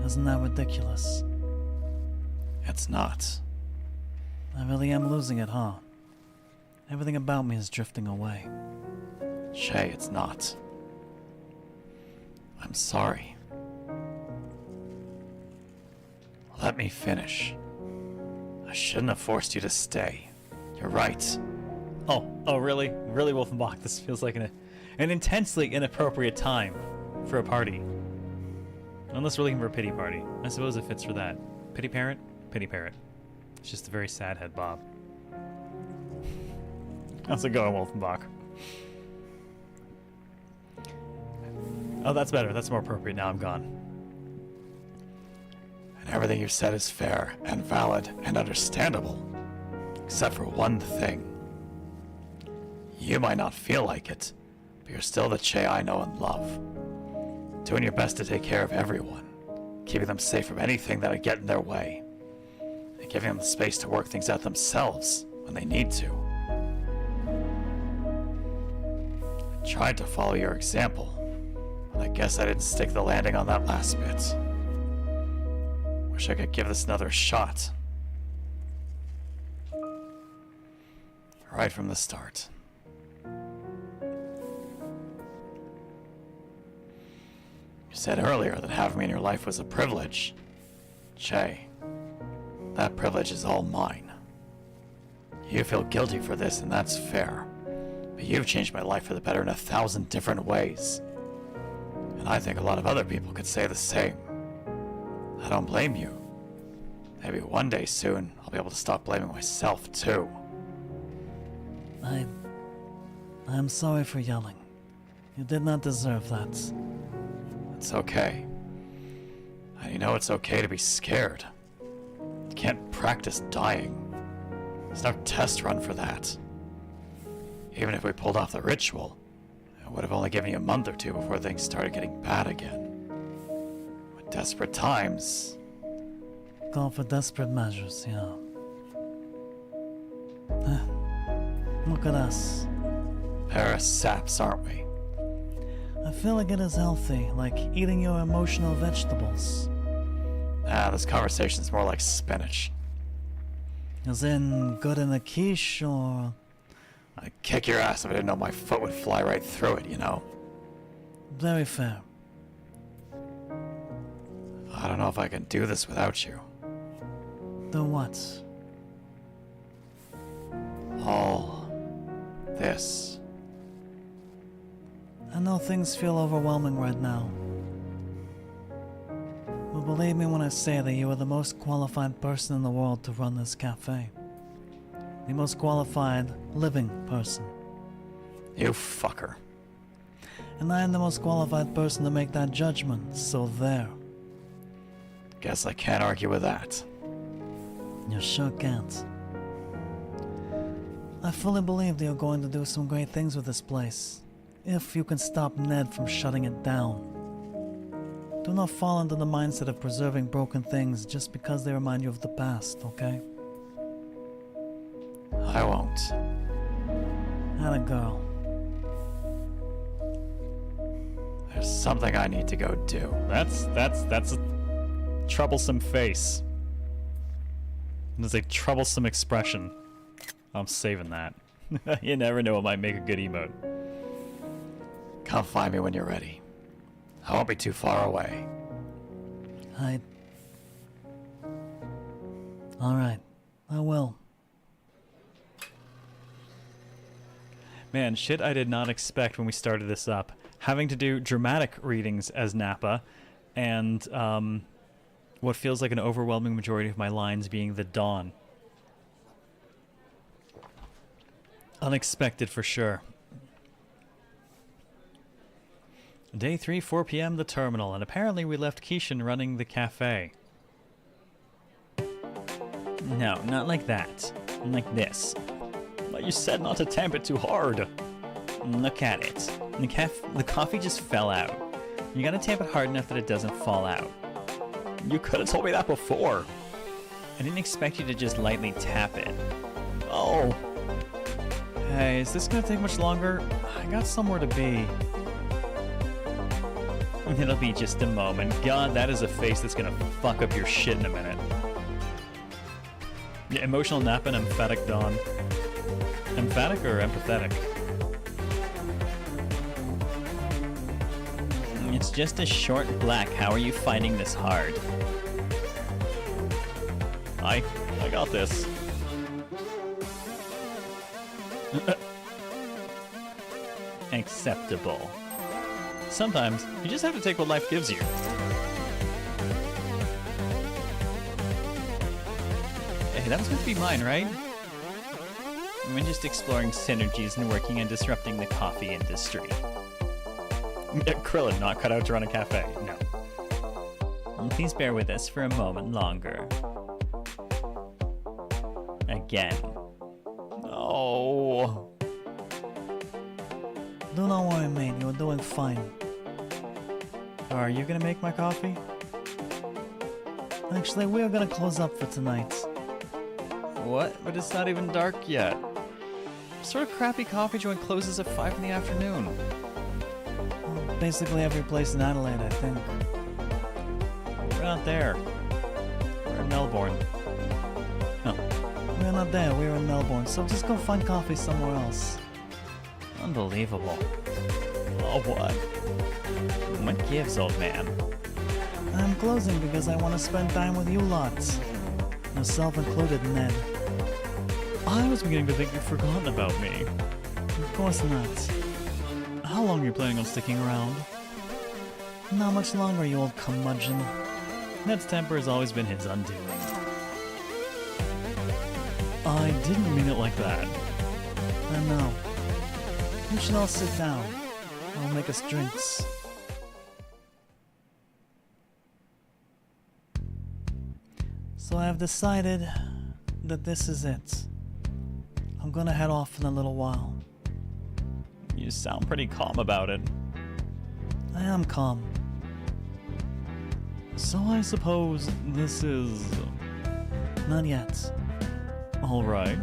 Isn't that ridiculous? It's not. I really am losing it, huh? Everything about me is drifting away. Chay, it's not. I'm sorry. Let me finish. I shouldn't have forced you to stay. You're right. Oh, really? Really, Wolfenbach? This feels like an intensely inappropriate time for a party. Unless we're looking for a pity party. I suppose it fits for that. Pity parent? Pity parrot. It's just a very sad head bob. How's it going, Wolfenbach? Oh, that's better. That's more appropriate. Now I'm gone. And everything you've said is fair and valid and understandable. Except for one thing. You might not feel like it, but you're still the Chay I know and love. Doing your best to take care of everyone. Keeping them safe from anything that would get in their way. And giving them the space to work things out themselves when they need to. I tried to follow your example. I guess I didn't stick the landing on that last bit. Wish I could give this another shot. Right from the start. You said earlier that having me in your life was a privilege. Chay, that privilege is all mine. You feel guilty for this, and that's fair. But you've changed my life for the better in 1,000 different ways. And I think a lot of other people could say the same. I don't blame you. Maybe one day soon, I'll be able to stop blaming myself, too. I'm sorry for yelling. You did not deserve that. It's okay. And you know it's okay to be scared. You can't practice dying. There's no test run for that. Even if we pulled off the ritual, it would have only given you a month or two before things started getting bad again. With desperate times... Call for desperate measures, yeah. Look at us. Pair of saps, aren't we? I feel like it is healthy, like eating your emotional vegetables. This conversation's more like spinach. As in, good in a quiche, or... I'd kick your ass if I didn't know my foot would fly right through it, you know? Very fair. I don't know if I can do this without you. Do what? All... this. I know things feel overwhelming right now. But believe me when I say that you are the most qualified person in the world to run this cafe. The most qualified living person. You fucker. And I am the most qualified person to make that judgment, so there. Guess I can't argue with that. You sure can't. I fully believe that you're going to do some great things with this place. If you can stop Ned from shutting it down. Do not fall into the mindset of preserving broken things just because they remind you of the past, okay? I won't. Atta girl. There's something I need to go do. That's a troublesome face. There's a troublesome expression. I'm saving that. You never know, it might make a good emote. Come find me when you're ready. I won't be too far away. Alright, I will. Man, shit I did not expect when we started this up. Having to do dramatic readings as Nappa, and what feels like an overwhelming majority of my lines being the dawn. Unexpected for sure. Day 3, 4 p.m. the terminal, and apparently we left Kishan running the cafe. No, not like that. Like this. But you said not to tamp it too hard. Look at it. The coffee just fell out. You gotta tamp it hard enough that it doesn't fall out. You could have told me that before. I didn't expect you to just lightly tap it. Oh. Hey, is this gonna take much longer? I got somewhere to be. It'll be just a moment. God, that is a face that's gonna fuck up your shit in a minute. Yeah, emotional nap and emphatic dawn. Emphatic or empathetic? It's just a short black. How are you finding this hard? I got this. Acceptable. Sometimes you just have to take what life gives you. Hey, that was meant to be mine, right? We're just exploring synergies and working on disrupting the coffee industry. Krillin, not cut out to run a cafe. No. Please bear with us for a moment longer. Again. Oh. Do not worry, mate. You're doing fine. Are you gonna make my coffee? Actually, we are gonna close up for tonight. What? But it's not even dark yet. What sort of crappy coffee joint closes at 5 in the afternoon? Basically every place in Adelaide, I think. We're not there. We're in Melbourne. Oh. We're not there, we're in Melbourne, so just go find coffee somewhere else. Unbelievable. Oh, what? What gives, old man? I'm closing because I want to spend time with you lots. Myself included, Ned. I was beginning to think you'd forgotten about me. Of course not. How long are you planning on sticking around? Not much longer, you old curmudgeon. Ned's temper has always been his undoing. I Didn't mean it like that. I know. You should all sit down. I'll make us drinks. So I have decided that this is it. I'm gonna head off in a little while. You sound pretty calm about it. I am calm. So I suppose this is... Not yet. Alright.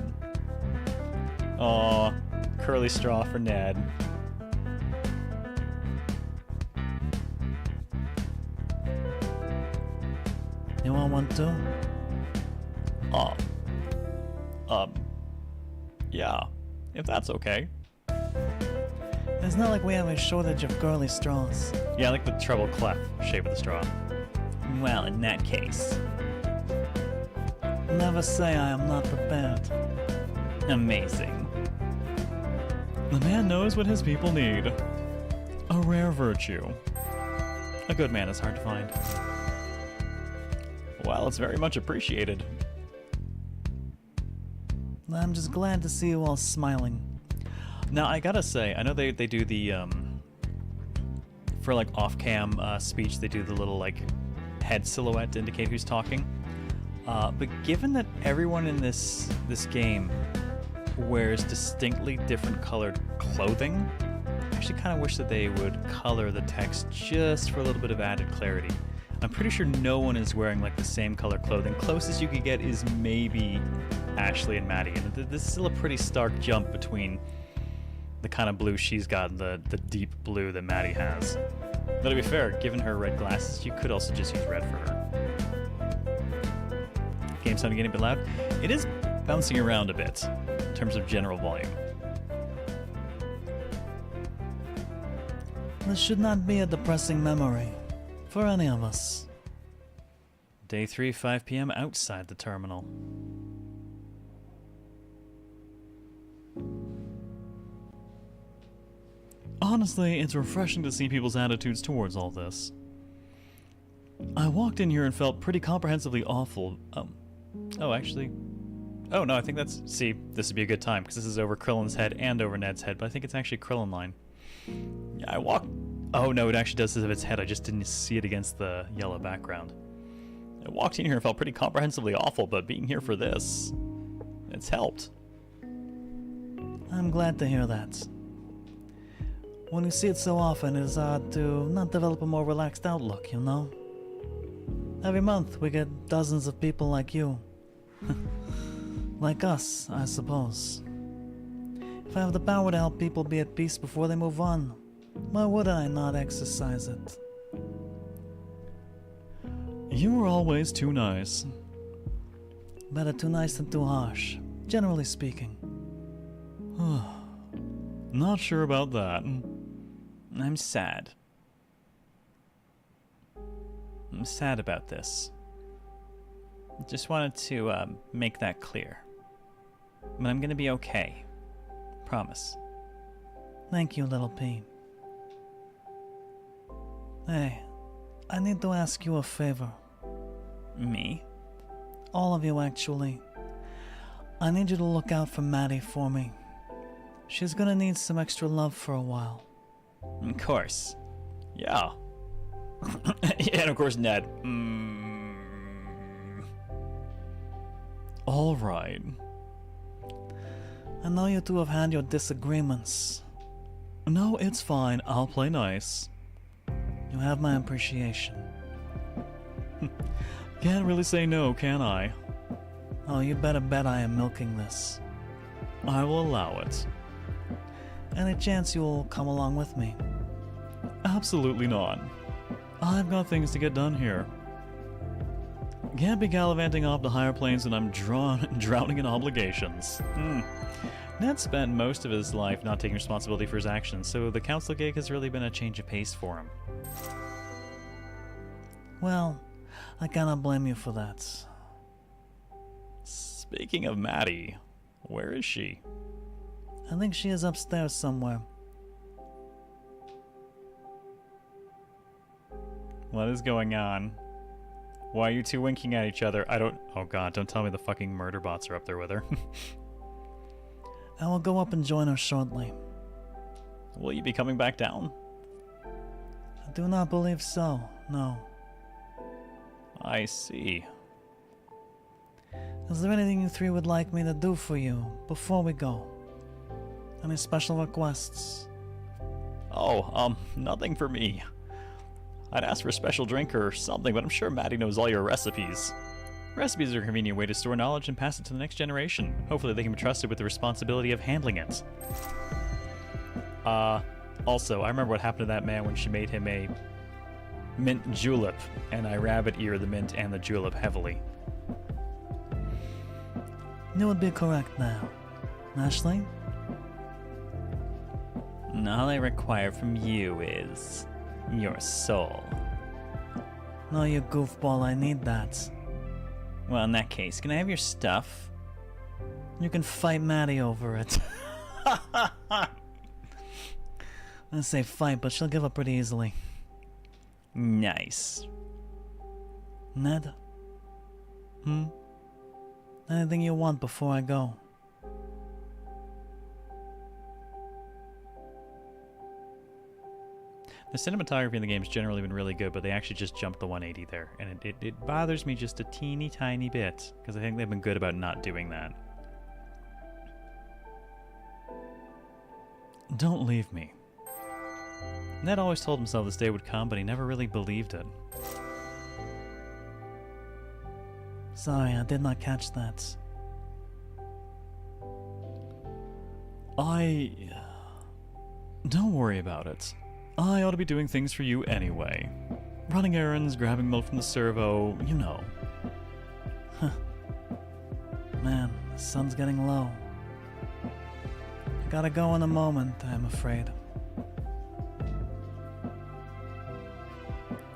Aw, curly straw for Ned. You want one too? Yeah, if that's okay. It's not like we have a shortage of girly straws. Yeah, I like the treble clef shape of the straw. Well, in that case. Never say I am not prepared. Amazing. The man knows what his people need. A rare virtue. A good man is hard to find. Well, it's very much appreciated. I'm just glad to see you all smiling. Now, I gotta say, I know they do the, for like off-cam speech, they do the little like head silhouette to indicate who's talking. But given that everyone in this game wears distinctly different colored clothing, I actually kind of wish that they would color the text just for a little bit of added clarity. I'm pretty sure no one is wearing like the same color clothing. Closest you could get is maybe Ashley and Maddy, and this is still a pretty stark jump between the kind of blue she's got and the deep blue that Maddy has. But to be fair, given her red glasses, you could also just use red for her. Game sounding getting a bit loud. It is bouncing around a bit in terms of general volume. This should not be a depressing memory for any of us. Day 3, 5 p.m. outside the terminal. Honestly, it's refreshing to see people's attitudes towards all this. I walked in here and felt pretty comprehensively awful. Oh, actually... Oh, no, I think that's... See, this would be a good time, because this is over Krillin's head and over Ned's head, but I think it's actually Krillin line. Yeah, I walked... Oh, no, it actually does this of its head. I just didn't see it against the yellow background. I walked in here and felt pretty comprehensively awful, but being here for this... It's helped. I'm glad to hear that. When you see it so often, it is hard to not develop a more relaxed outlook, you know? Every month, we get dozens of people like you. Like us, I suppose. If I have the power to help people be at peace before they move on, why would I not exercise it? You were always too nice. Better too nice than too harsh, generally speaking. Not sure about that. I'm sad. I'm sad about this. Just wanted to make that clear. But I'm gonna be okay. Promise. Thank you, little P. Hey, I need to ask you a favor. Me? All of you, actually. I need you to look out for Maddy for me. She's gonna need some extra love for a while. Of course. Yeah. And of course, Ned. All right. I know you two have had your disagreements. No, it's fine. I'll play nice. You have my appreciation. Can't really say no, can I? Oh, you better bet I am milking this. I will allow it. Any chance you'll come along with me? Absolutely not. I've got things to get done here. Can't be gallivanting off to higher planes when I'm drowning in obligations. Ned spent most of his life not taking responsibility for his actions, so the council gig has really been a change of pace for him. Well, I cannot blame you for that. Speaking of Maddy, where is she? I think she is upstairs somewhere. What is going on? Why are you two winking at each other? Oh god, don't tell me the fucking murder bots are up there with her. I will go up and join her shortly. Will you be coming back down? I do not believe so, no. I see. Is there anything you three would like me to do for you before we go? Any special requests? Oh, nothing for me. I'd ask for a special drink or something, but I'm sure Maddy knows all your recipes. Recipes are a convenient way to store knowledge and pass it to the next generation. Hopefully they can be trusted with the responsibility of handling it. Also, I remember what happened to that man when she made him a mint julep, and I rabbit ear the mint and the julep heavily. You would be correct now. Ashley? All I require from you is your soul. No, you goofball, I need that. Well, in that case, can I have your stuff? You can fight Maddy over it. I say fight, but she'll give up pretty easily. Nice. Ned? Anything you want before I go? The cinematography in the game's generally been really good, but they actually just jumped the 180 there, and it bothers me just a teeny tiny bit, because I think they've been good about not doing that. Don't leave me. Ned always told himself this day would come, but he never really believed it. Sorry, I did not catch that. Don't worry about it. I ought to be doing things for you anyway. Running errands, grabbing milk from the servo, you know. Man, the sun's getting low. I gotta go in a moment, I'm afraid.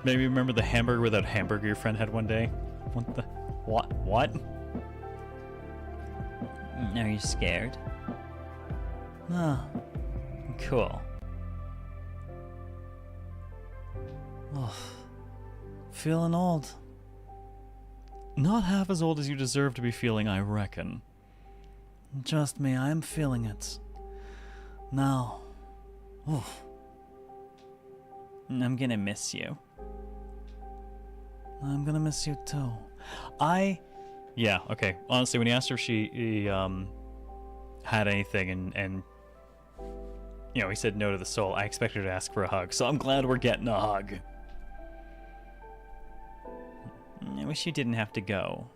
Maybe remember the hamburger without hamburger your friend had one day? What the? What? What? Are you scared? Nah. Cool. Oh, feeling old. Not half as old as you deserve to be feeling, I reckon. Trust me, I am feeling it. Now. Oof. I'm gonna miss you. I'm gonna miss you too. Yeah, okay. Honestly, when he asked her if she had anything and you know, he said no to the soul, I expected her to ask for a hug. So I'm glad we're getting a hug. I wish you didn't have to go.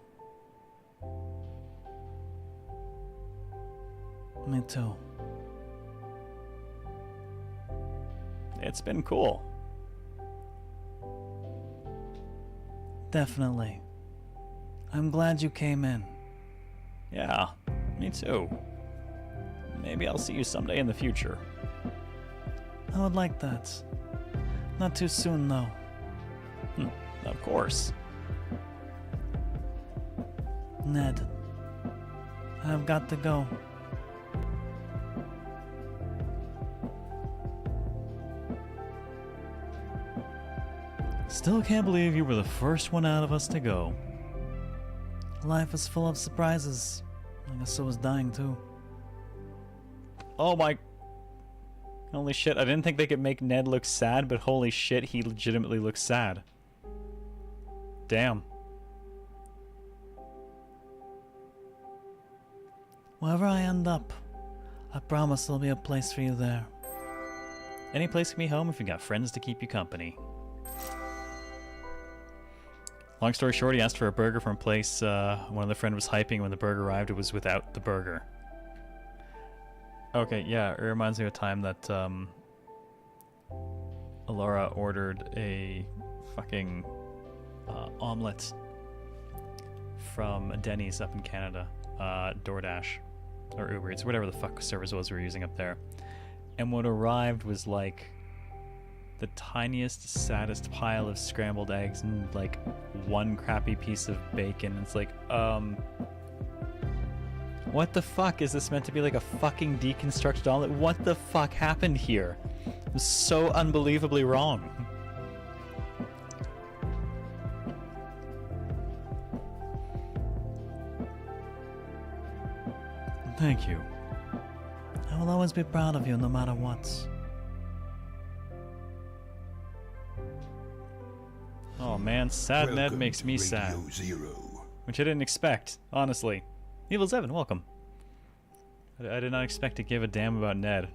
Me too. It's been cool. Definitely. I'm glad you came in. Yeah, me too. Maybe I'll see you someday in the future. I would like that. Not too soon, though. Of course. Ned, I've got to go. Still can't believe you were the first one out of us to go. Life is full of surprises. I guess so is dying, too. Oh my... Holy shit, I didn't think they could make Ned look sad, but holy shit, he legitimately looks sad. Damn. Wherever I end up, I promise there'll be a place for you there. Any place can be home if you got friends to keep you company. Long story short, he asked for a burger from a place one of the friend was hyping. When the burger arrived, it was without the burger. Okay, yeah, it reminds me of a time that Alora ordered a fucking omelet from Denny's up in Canada, DoorDash or Uber Eats, whatever the fuck service was we were using up there. And what arrived was like the tiniest, saddest pile of scrambled eggs and like one crappy piece of bacon. It's like, what the fuck? Is this meant to be like a fucking deconstructed omelet? What the fuck happened here? It was so unbelievably wrong. Thank you. I will always be proud of you no matter what. Oh man, sad Ned makes me sad. Zero. Which I didn't expect, honestly. Evil7, welcome. I did not expect to give a damn about Ned.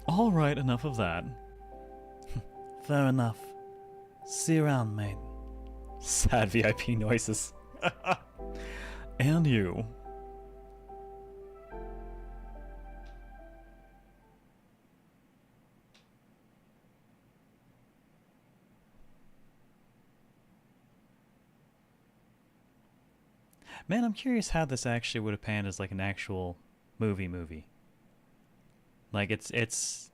Alright, enough of that. Fair enough. See you around, mate. Sad VIP noises. And you. Man, I'm curious how this actually would have panned as like an actual movie. Like it's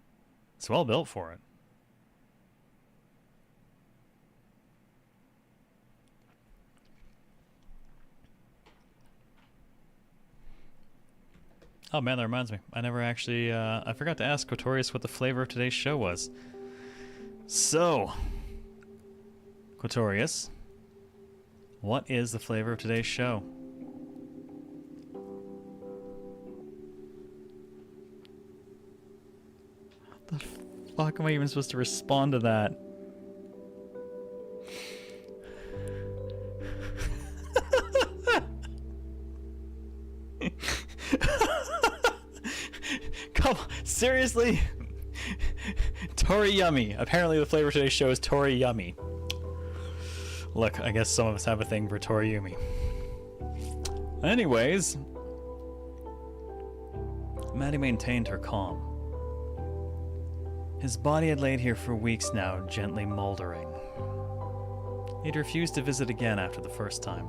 well built for it. Oh man, that reminds me. I never actually I forgot to ask Quatorius what the flavor of today's show was. So, Quatorius, what is the flavor of today's show? How the fuck am I even supposed to respond to that? Come on, seriously? Tori Yummy. Apparently the flavor of today's show is Tori Yummy. Look, I guess some of us have a thing for Tori Yumi. Anyways, Maddy maintained her calm. His body had laid here for weeks now, gently moldering. He'd refused to visit again after the first time.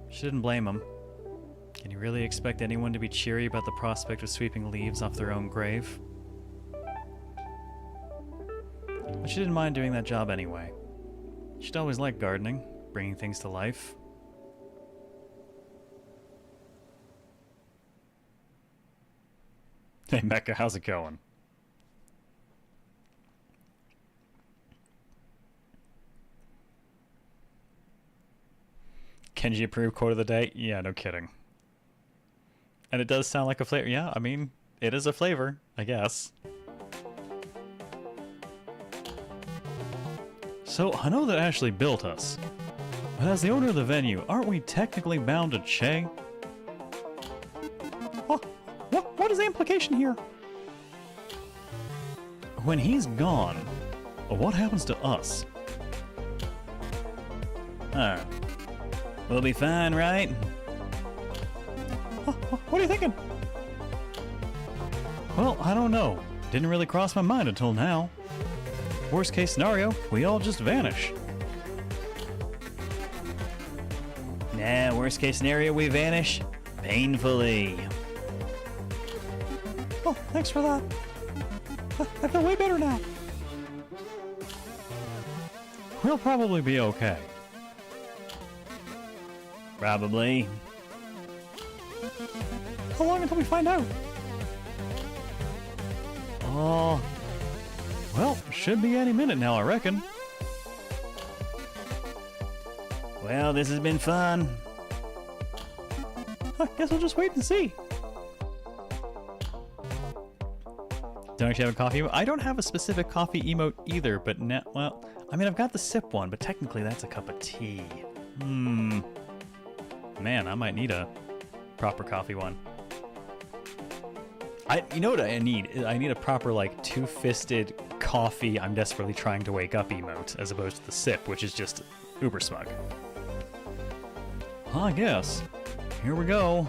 She didn't blame him. Can you really expect anyone to be cheery about the prospect of sweeping leaves off their own grave? But she didn't mind doing that job anyway. She'd always liked gardening, bringing things to life. Hey Mecca, how's it going? Kenji approved quote of the day? Yeah, no kidding. And it does sound like a flavor. Yeah, I mean, it is a flavor, I guess. So, I know that Ashley built us. But as the owner of the venue, aren't we technically bound to Chay? What is the implication here? When he's gone, what happens to us? We'll be fine, right? What are you thinking? Well, I don't know. Didn't really cross my mind until now. Worst case scenario, we all just vanish. Nah, worst case scenario, we vanish painfully. Oh, thanks for that. I feel way better now. We'll probably be okay. Probably. How long until we find out? Oh, well, should be any minute now, I reckon. Well, this has been fun. I guess we'll just wait and see. Don't actually have a coffee emote? I don't have a specific coffee emote either, but well, I mean, I've got the sip one, but technically that's a cup of tea. Man, I might need a proper coffee one. You know what I need? I need a proper, like, two-fisted coffee, I'm desperately trying to wake up emote, as opposed to the sip, which is just uber smug. I guess. Here we go.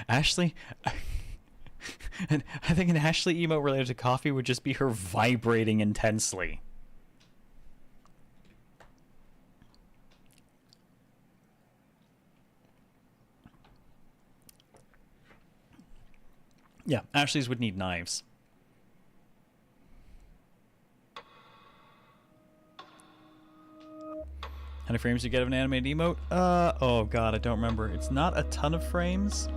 Ashley, and I think an Ashley emote related to coffee would just be her vibrating intensely. Yeah, Ashley's would need knives. How many frames do you get of an animated emote? Oh god, I don't remember. It's not a ton of frames.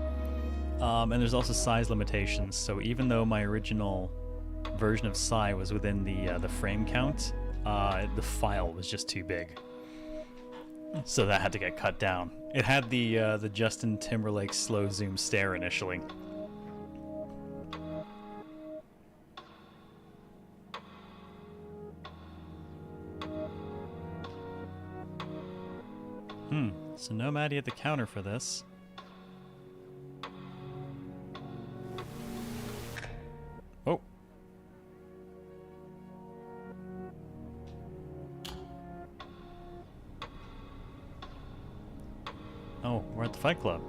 And there's also size limitations, so even though my original version of Psy was within the frame count, the file was just too big. So that had to get cut down. It had the Justin Timberlake slow zoom stare initially. So no Maddy at the counter for this. Oh. Oh, we're at the Fight Club.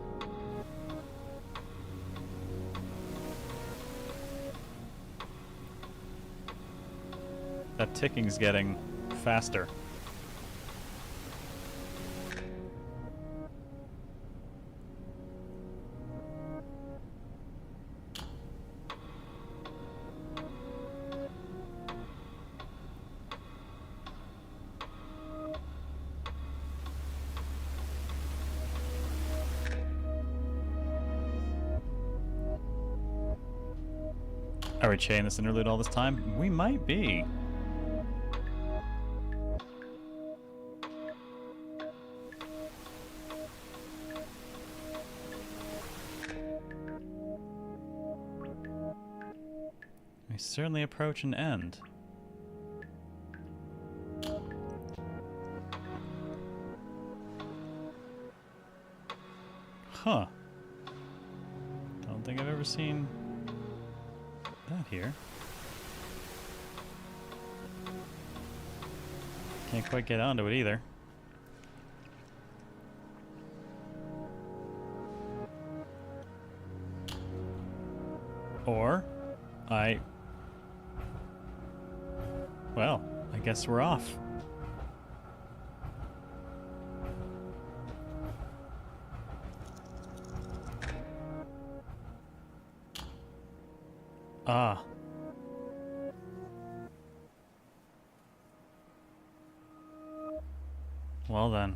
That ticking's getting faster. Are we Chay in this interlude all this time? We might be. We certainly approach an end. Huh. Don't think I've ever seen that here. Can't quite get onto it either. Or I guess we're off. Ah. Well then.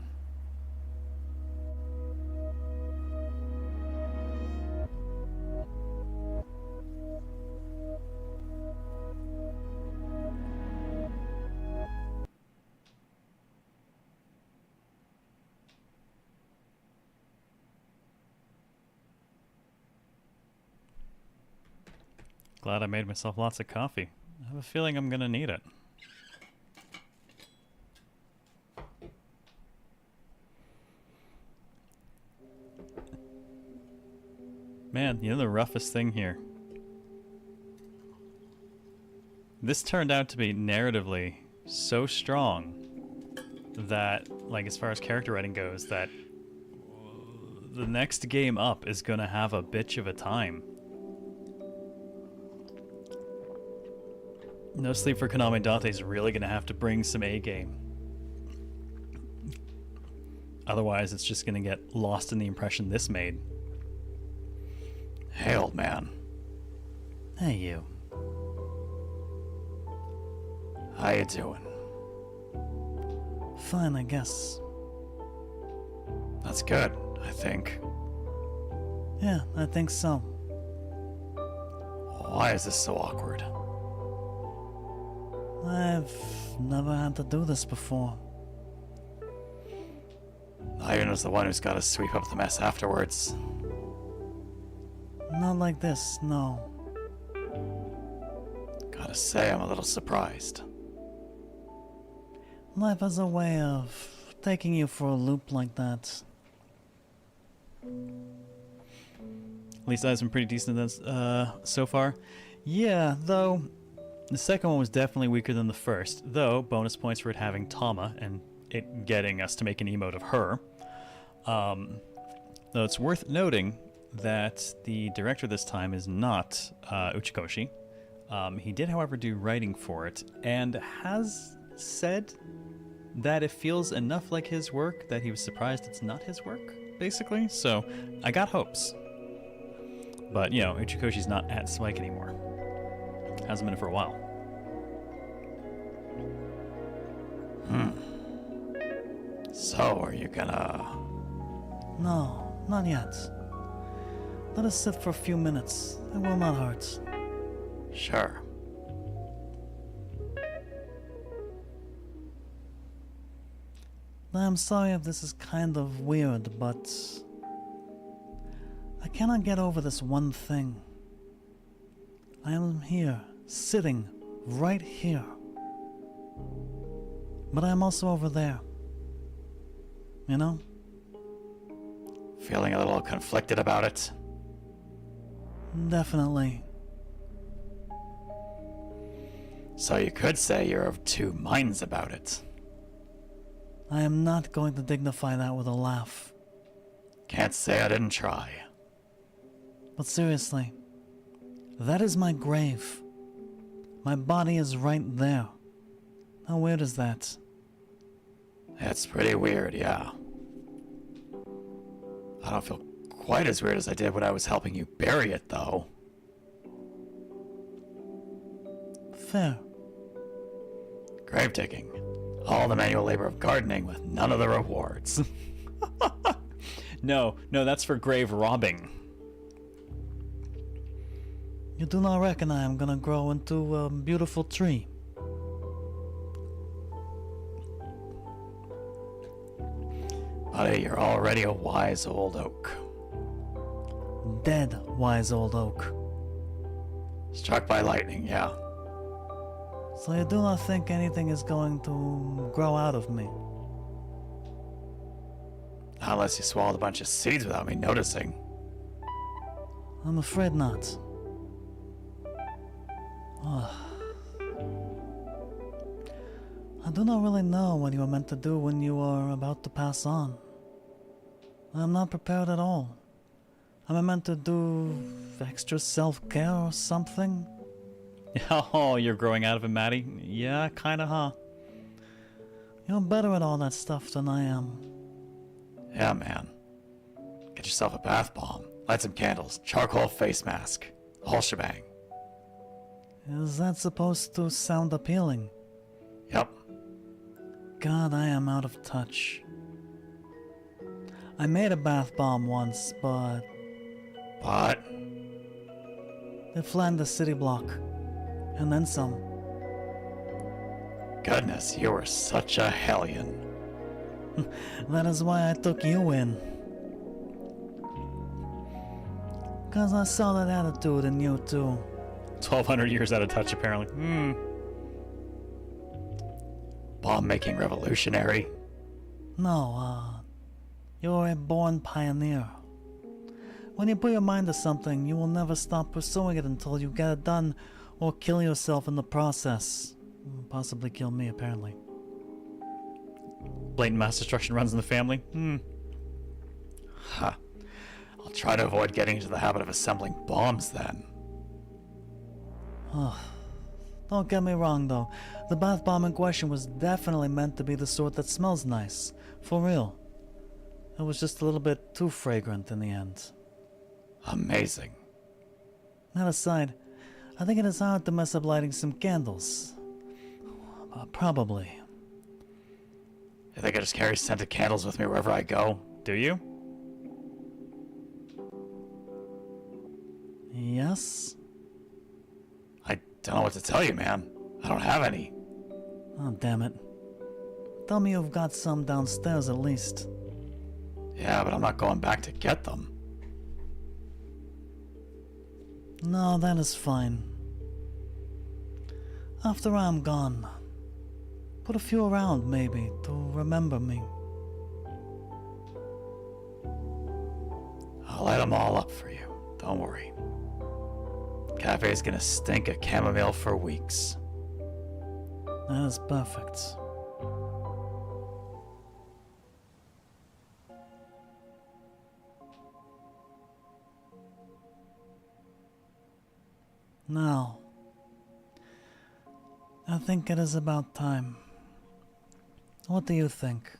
Glad I made myself lots of coffee. I have a feeling I'm gonna need it. Man, you know the roughest thing here? This turned out to be narratively so strong that, like, as far as character writing goes, that the next game up is gonna have a bitch of a time. No Sleep for Konami Date is really gonna have to bring some A game. Otherwise, it's just gonna get lost in the impression this made. Hey, old man. Hey, you. How you doing? Fine, I guess. That's good, I think. Yeah, I think so. Why is this so awkward? I've never had to do this before. Not even as the one who's got to sweep up the mess afterwards. Not like this, no. Gotta say, I'm a little surprised. Life has a way of taking you for a loop like that. At least that's been pretty decent so far. Yeah, though the second one was definitely weaker than the first, though bonus points for it having Tama and it getting us to make an emote of her. Though it's worth noting that the director this time is not Uchikoshi. He did, however, do writing for it and has said that it feels enough like his work that he was surprised it's not his work, basically. So I got hopes. But, you know, Uchikoshi's not at Spike anymore. Hasn't been for a while. So, are you gonna... No, not yet. Let us sit for a few minutes. It will not hurt. Sure. I'm sorry if this is kind of weird, but I cannot get over this one thing. I am here, sitting right here. But I am also over there. You know? Feeling a little conflicted about it? Definitely. So you could say you're of two minds about it. I am not going to dignify that with a laugh. Can't say I didn't try. But seriously, that is my grave. My body is right there. How weird is that? It's pretty weird, yeah. I don't feel quite as weird as I did when I was helping you bury it, though. Fair. Grave digging. All the manual labor of gardening with none of the rewards. No, that's for grave robbing. You do not reckon I am gonna grow into a beautiful tree? Buddy, you're already a wise old oak. Dead, wise old oak. Struck by lightning, yeah. So you do not think anything is going to grow out of me? Not unless you swallowed a bunch of seeds without me noticing. I'm afraid not. Ugh. I do not really know what you are meant to do when you are about to pass on. I'm not prepared at all. Am I meant to do extra self-care or something? Oh, you're growing out of it, Maddy? Yeah, kinda, huh? You're better at all that stuff than I am. Yeah, man. Get yourself a bath bomb, light some candles, charcoal face mask, the whole shebang. Is that supposed to sound appealing? Yep. God, I am out of touch. I made a bath bomb once, but What? it flattened the city block. And then some. Goodness, you were such a hellion. That is why I took you in. 'Cause I saw that attitude in you too. 1,200 years out of touch, apparently. Bomb-making revolutionary. No, you're a born pioneer. When you put your mind to something, you will never stop pursuing it until you get it done or kill yourself in the process. Possibly kill me, apparently. Blatant mass destruction runs in the family. Huh. I'll try to avoid getting into the habit of assembling bombs then. Don't get me wrong, though. The bath bomb in question was definitely meant to be the sort that smells nice. For real. It was just a little bit too fragrant in the end. Amazing. That aside, I think it is hard to mess up lighting some candles. Probably. You think I just carry scented candles with me wherever I go? Do you? Yes? I don't know what to tell you, man. I don't have any. Oh, damn it. Tell me you've got some downstairs at least. Yeah, but I'm not going back to get them. No, that is fine. After I'm gone, put a few around, maybe, to remember me. I'll light them all up for you. Don't worry. Cafe's gonna stink of chamomile for weeks. That is perfect. Now, I think it is about time. What do you think?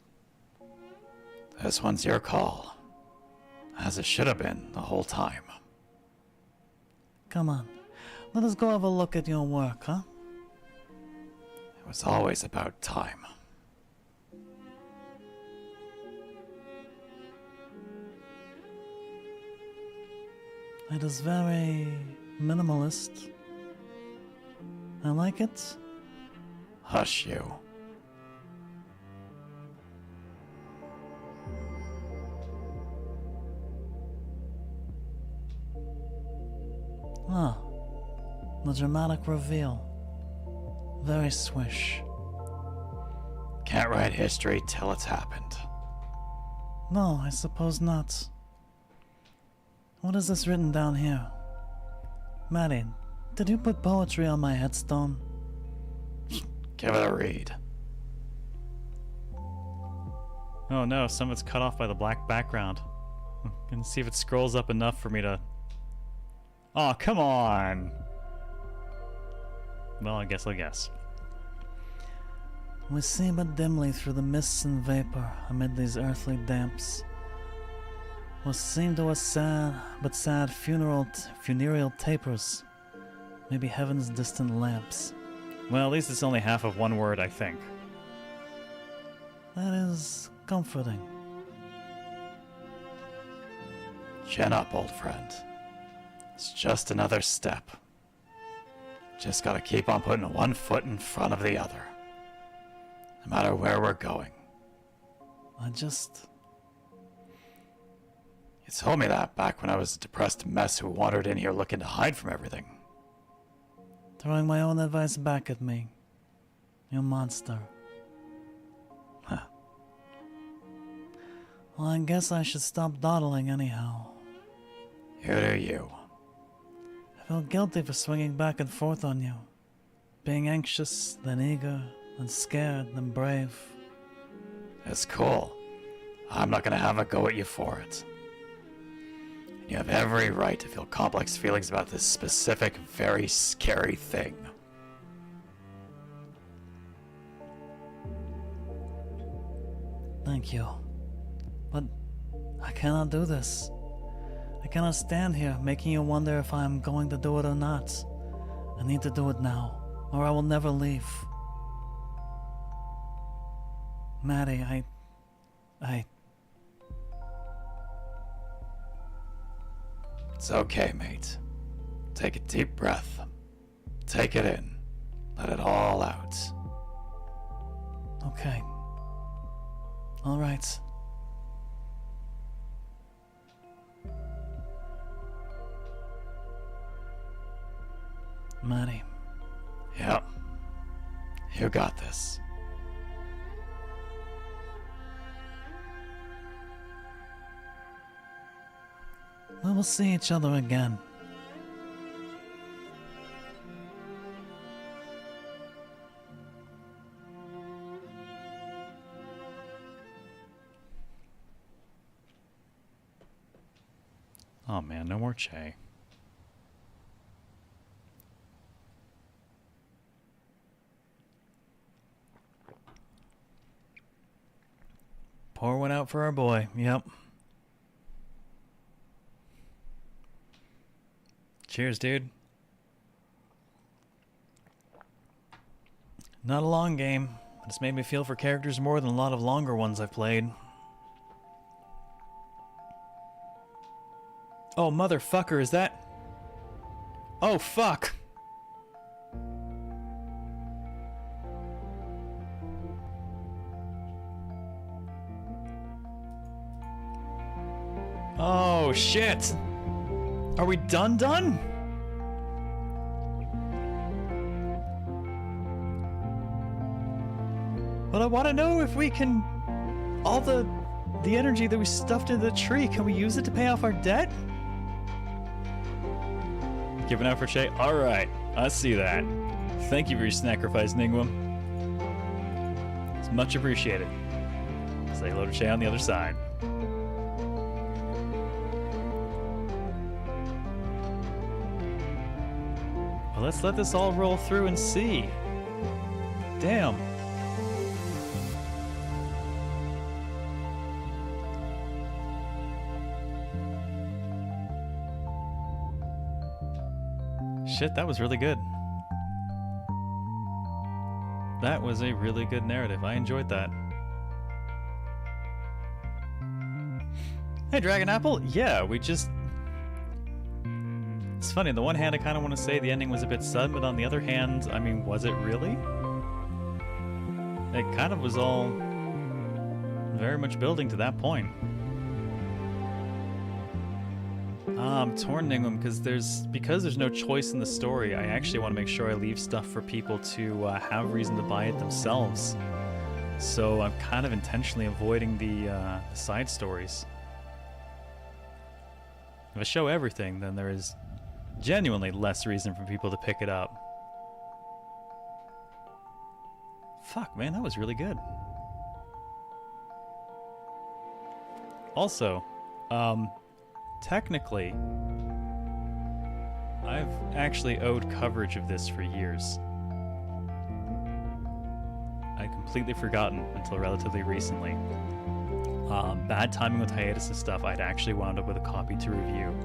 This one's your call. As it should have been the whole time. Come on, let us go have a look at your work, huh? It was always about time. It is very minimalist. I like it. Hush you. Ah, the dramatic reveal. Very swish. Can't write history till it's happened. No, I suppose not. What is this written down here? Maddy, did you put poetry on my headstone? Give it a read. Oh no, some of it's cut off by the black background. Can see if it scrolls up enough for me to... Oh, come on! Well, I guess I'll guess. We see but dimly through the mists and vapor amid these earthly damps. What seem to us sad funereal tapers. Maybe heaven's distant lamps. Well, at least it's only half of one word, I think. That is comforting. Chin up, old friend. It's just another step. Just gotta keep on putting one foot in front of the other. No matter where we're going. You told me that back when I was a depressed mess who wandered in here looking to hide from everything. Throwing my own advice back at me. You monster. Huh. Well, I guess I should stop dawdling anyhow. You do you. I feel guilty for swinging back and forth on you. Being anxious, then eager, then scared, then brave. It's cool. I'm not gonna have a go at you for it. You have every right to feel complex feelings about this specific, very scary thing. Thank you. But I cannot do this. I cannot stand here making you wonder if I am going to do it or not. I need to do it now, or I will never leave. Maddy, I... It's okay, mate. Take a deep breath. Take it in. Let it all out. Okay. All right. Maddy. Yep. You got this. We will see each other again. Oh man, no more Chay. Pour one out for our boy. Yep. Cheers, dude. Not a long game, but it's made me feel for characters more than a lot of longer ones I've played. Oh, motherfucker, is that... Oh, fuck! Oh, shit! Are we done? But I want to know if we can... All the energy that we stuffed into the tree, can we use it to pay off our debt? Giving out for Chay? Alright, I see that. Thank you for your sacrifice, Ningwam. It's much appreciated. Say hello to Chay on the other side. Well, let's let this all roll through and see. Damn. Shit, that was really good. That was a really good narrative. I enjoyed that. Hey, Dragon Apple. Yeah, we just... It's funny, on the one hand, I kind of want to say the ending was a bit sudden, but on the other hand, I mean, was it really? It kind of was all very much building to that point. I'm torn, Ningwam, because there's no choice in the story. I actually want to make sure I leave stuff for people to have reason to buy it themselves. So I'm kind of intentionally avoiding the side stories. If I show everything, then there is genuinely less reason for people to pick it up. Fuck, man, that was really good. Also, technically, I've actually owed coverage of this for years. I'd completely forgotten until relatively recently. Bad timing with hiatus and stuff, I'd actually wound up with a copy to review.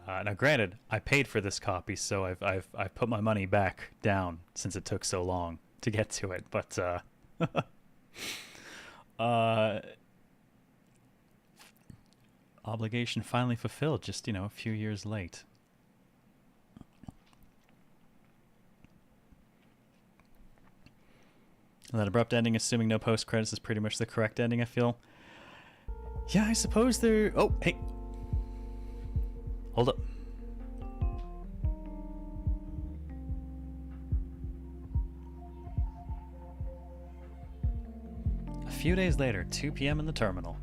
Now granted, I paid for this copy, so I've put my money back down since it took so long to get to it, but obligation finally fulfilled, just, a few years late. And that abrupt ending, assuming no post-credits, is pretty much the correct ending, I feel. Yeah, I suppose there... Oh, hey. Hold up. A few days later, 2 p.m. in the terminal.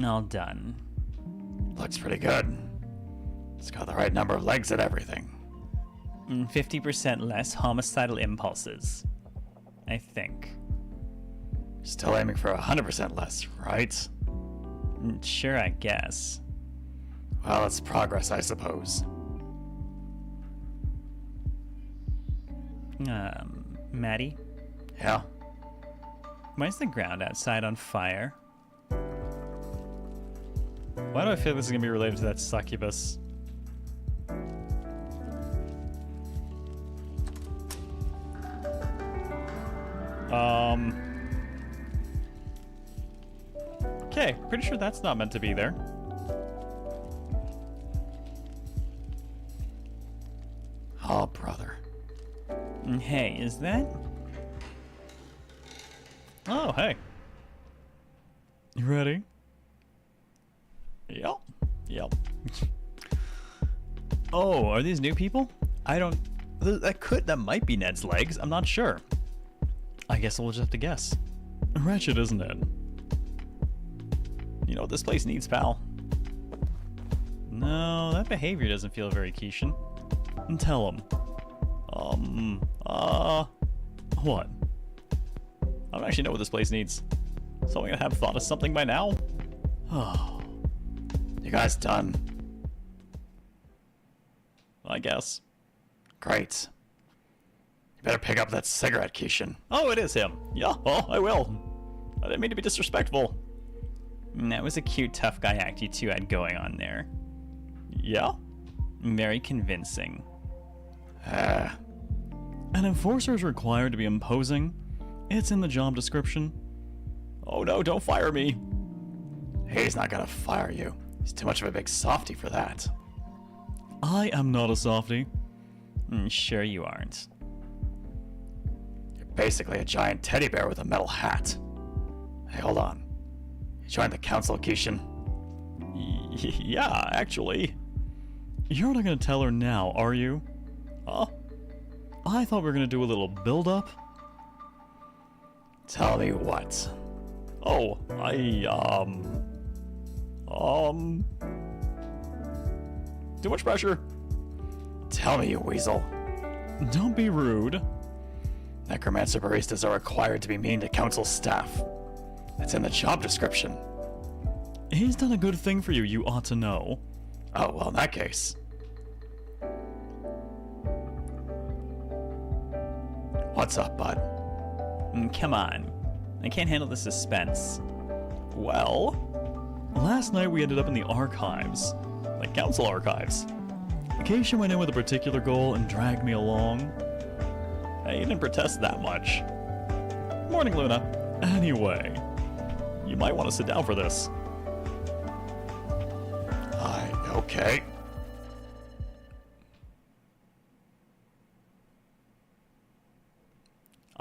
All done. Looks pretty good. It's got the right number of legs and everything. 50% less homicidal impulses, I think. Still aiming for 100% less, right? Sure, I guess. Well, it's progress, I suppose. Maddy? Yeah? Why is the ground outside on fire? Why do I feel this is going to be related to that succubus? Okay, pretty sure that's not meant to be there. Oh, brother. Hey, is that? Oh, hey. You ready? Yep. Yep. Oh, are these new people? I don't... That might be Ned's legs. I'm not sure. I guess we'll just have to guess. Wretched, isn't it? You know what this place needs, pal? No, that behavior doesn't feel very Kishan. And tell him. What? I don't actually know what this place needs. So I'm gonna have thought of something by now. Oh. You guys done? I guess. Great. You better pick up that cigarette, Kishan. Oh, it is him. Yeah, oh, I will. I didn't mean to be disrespectful. That was a cute tough guy act you two had going on there. Yeah? Very convincing. An enforcer is required to be imposing. It's in the job description. Oh no, don't fire me. He's not gonna fire you. He's too much of a big softy for that. I am not a softy. Sure you aren't. You're basically a giant teddy bear with a metal hat. Hey, hold on. You joined the council, Kishan? Yeah, actually. You're not gonna tell her now, are you? Huh? I thought we were gonna do a little build-up. Tell me what. Oh, too much pressure. Tell me, you weasel. Don't be rude. Necromancer baristas are required to be mean to council staff. It's in the job description. He's done a good thing for you, you ought to know. Oh, well, in that case. What's up, bud? Come on. I can't handle the suspense. Well, last night we ended up in the archives. Like council archives. Kishan went in with a particular goal and dragged me along. Hey, you didn't protest that much. Morning, Luna. Anyway, you might want to sit down for this. Okay.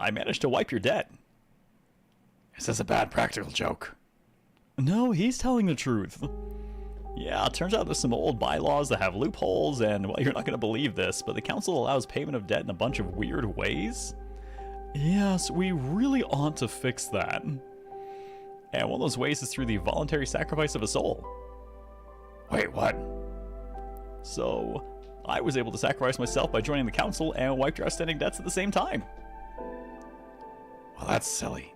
I managed to wipe your debt. Is this a bad practical joke? No, he's telling the truth. Yeah, it turns out there's some old bylaws that have loopholes, and, well, you're not going to believe this, but the council allows payment of debt in a bunch of weird ways. Yes, we really ought to fix that. And one of those ways is through the voluntary sacrifice of a soul. Wait, what? So, I was able to sacrifice myself by joining the council and wiped your outstanding debts at the same time. Well, that's silly.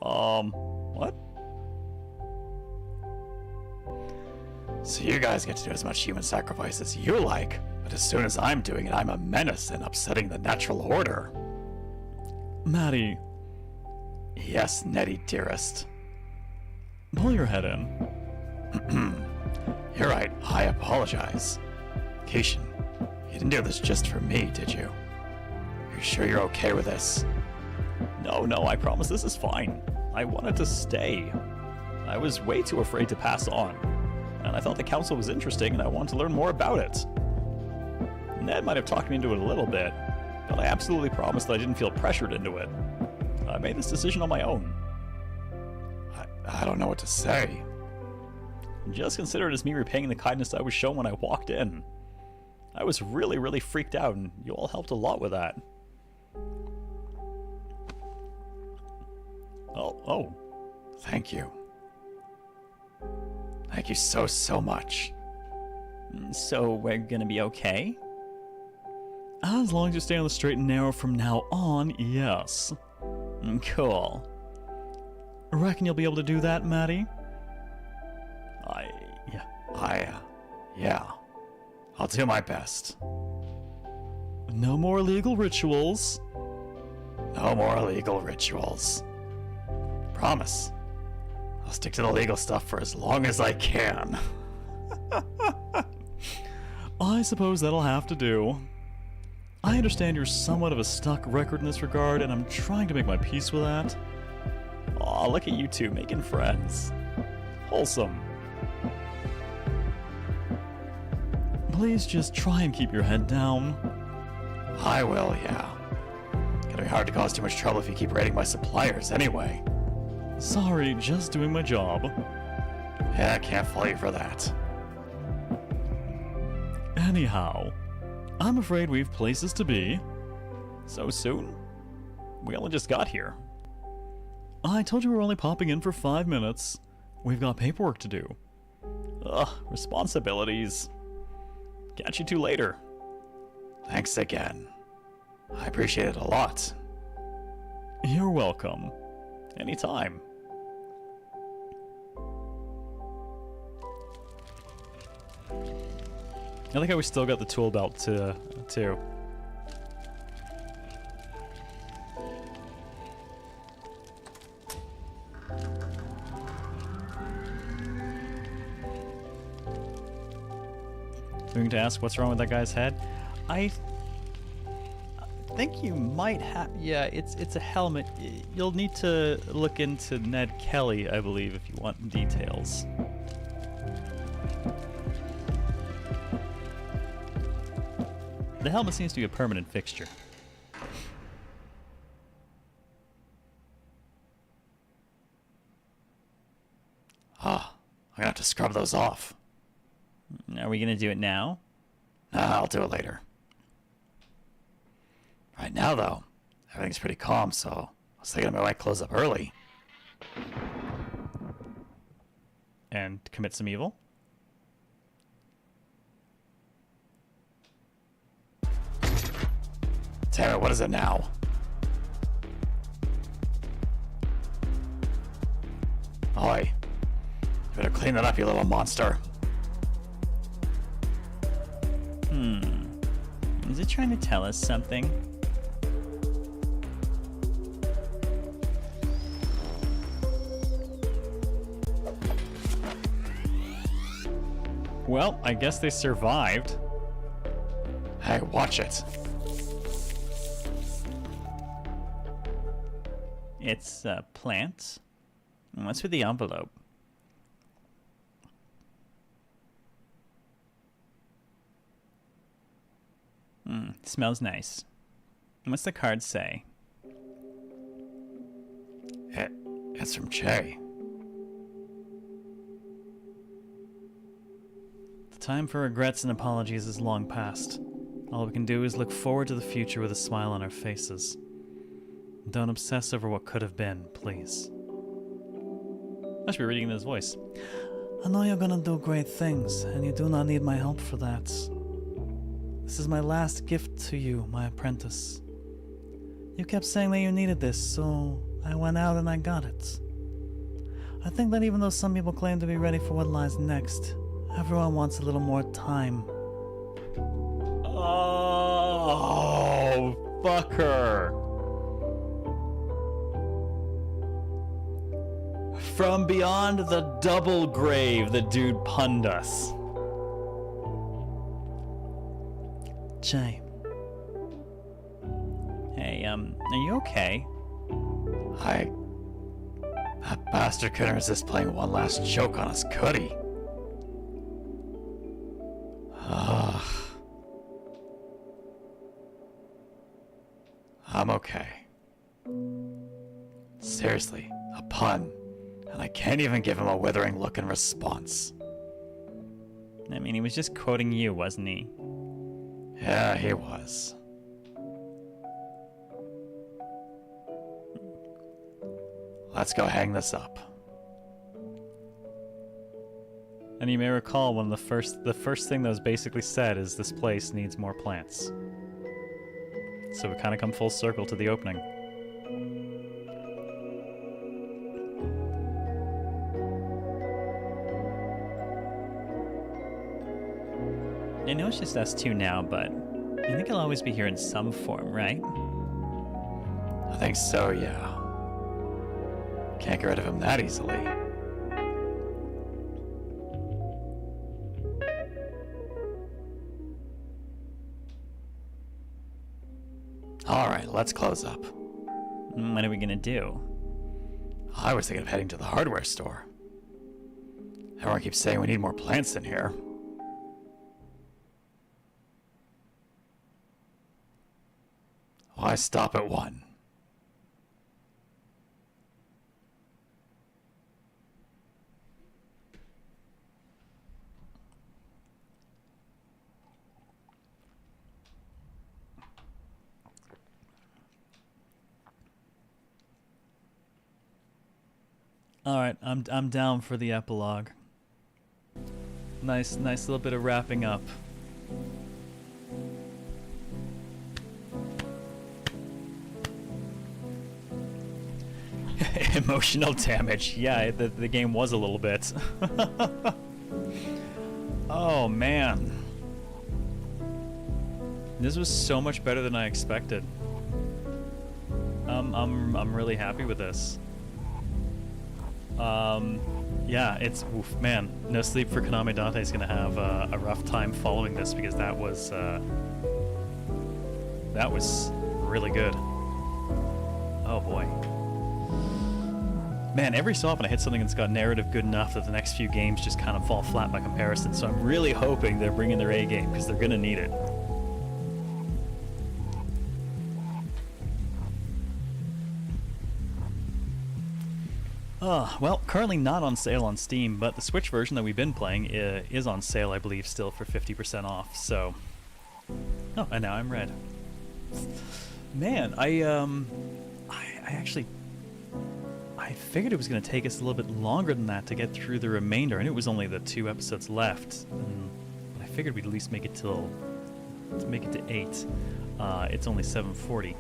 What? So you guys get to do as much human sacrifice as you like, but as soon as I'm doing it, I'm a menace and upsetting the natural order. Maddy. Yes, Neddy, dearest. Pull your head in. You're right, I apologize. Kishan, you didn't do this just for me, did you? You sure you're okay with this? No, I promise this is fine. I wanted to stay. I was way too afraid to pass on. And I thought the council was interesting and I wanted to learn more about it. Ned might have talked me into it a little bit, but I absolutely promised that I didn't feel pressured into it. I made this decision on my own. I don't know what to say. Just consider it as me repaying the kindness I was shown when I walked in. I was really, really freaked out, and you all helped a lot with that. Oh. Thank you. Thank you so much. So we're gonna be okay? As long as you stay on the straight and narrow from now on, yes. Cool. Reckon you'll be able to do that, Maddy? Yeah. I'll do my best. No more illegal rituals. No more illegal rituals. promise. I'll stick to the legal stuff for as long as I can. I suppose that'll have to do. I understand you're somewhat of a stuck record in this regard, and I'm trying to make my peace with that. Aw, look at you two making friends. Wholesome. Please just try and keep your head down. I will, yeah. Gonna be hard to cause too much trouble if you keep raiding my suppliers anyway. Sorry, just doing my job. Yeah, I can't fault you for that. Anyhow, I'm afraid we've places to be. So soon? We only just got here. I told you we were only popping in for 5 minutes. We've got paperwork to do. Ugh, responsibilities. Catch you two later. Thanks again. I appreciate it a lot. You're welcome. Anytime. I like how we still got the tool belt too. Going to ask what's wrong with that guy's head? I think you might have. Yeah, it's a helmet. You'll need to look into Ned Kelly, I believe, if you want details. The helmet seems to be a permanent fixture. Ah, I'm gonna have to scrub those off. Are we gonna do it now? Nah, I'll do it later. Right now, though, everything's pretty calm, so I was thinking I might close up early. And commit some evil? Damn it, what is it now? Oi. You better clean that up, you little monster. Is it trying to tell us something? Well, I guess they survived. Hey, watch it. It's plants. What's with the envelope? Smells nice. What's the card say? It's from Chay. The time for regrets and apologies is long past. All we can do is look forward to the future with a smile on our faces. Don't obsess over what could have been, please. I should be reading in his voice. I know you're gonna do great things, and you do not need my help for that. This is my last gift to you, my apprentice. You kept saying that you needed this, so I went out and I got it. I think that even though some people claim to be ready for what lies next, everyone wants a little more time. Oh, fucker. From beyond the double grave, the dude punned us. Chay. Hey, are you okay? That bastard couldn't resist playing one last joke on us, could he? I'm okay. Seriously, a pun. And I can't even give him a withering look in response. I mean, he was just quoting you, wasn't he? Yeah, he was. Let's go hang this up. And you may recall one of the first thing that was basically said is this place needs more plants. So we kind of come full circle to the opening. I know it's just us two now, but I think I'll always be here in some form, right? I think so, yeah. Can't get rid of him that easily. Alright, let's close up. What are we gonna do? I was thinking of heading to the hardware store. Everyone keeps saying we need more plants in here. Why stop at one? All right, I'm down for the epilogue. Nice little bit of wrapping up. Emotional damage. Yeah, the game was a little bit. Oh man, this was so much better than I expected. I'm really happy with this. Yeah, it's oof, man. No sleep for Konami. Dante's gonna have a rough time following this because that was really good. Oh boy. Man, every so often I hit something that's got narrative good enough that the next few games just kind of fall flat by comparison. So I'm really hoping they're bringing their A game because they're gonna need it. Well, currently not on sale on Steam, but the Switch version that we've been playing is on sale, I believe, still for 50% off, so... Oh, and now I'm red. Man, I actually... I figured it was going to take us a little bit longer than that to get through the remainder. I knew it was only the 2 episodes left, but I figured we'd at least make it to 8. It's only 7:40.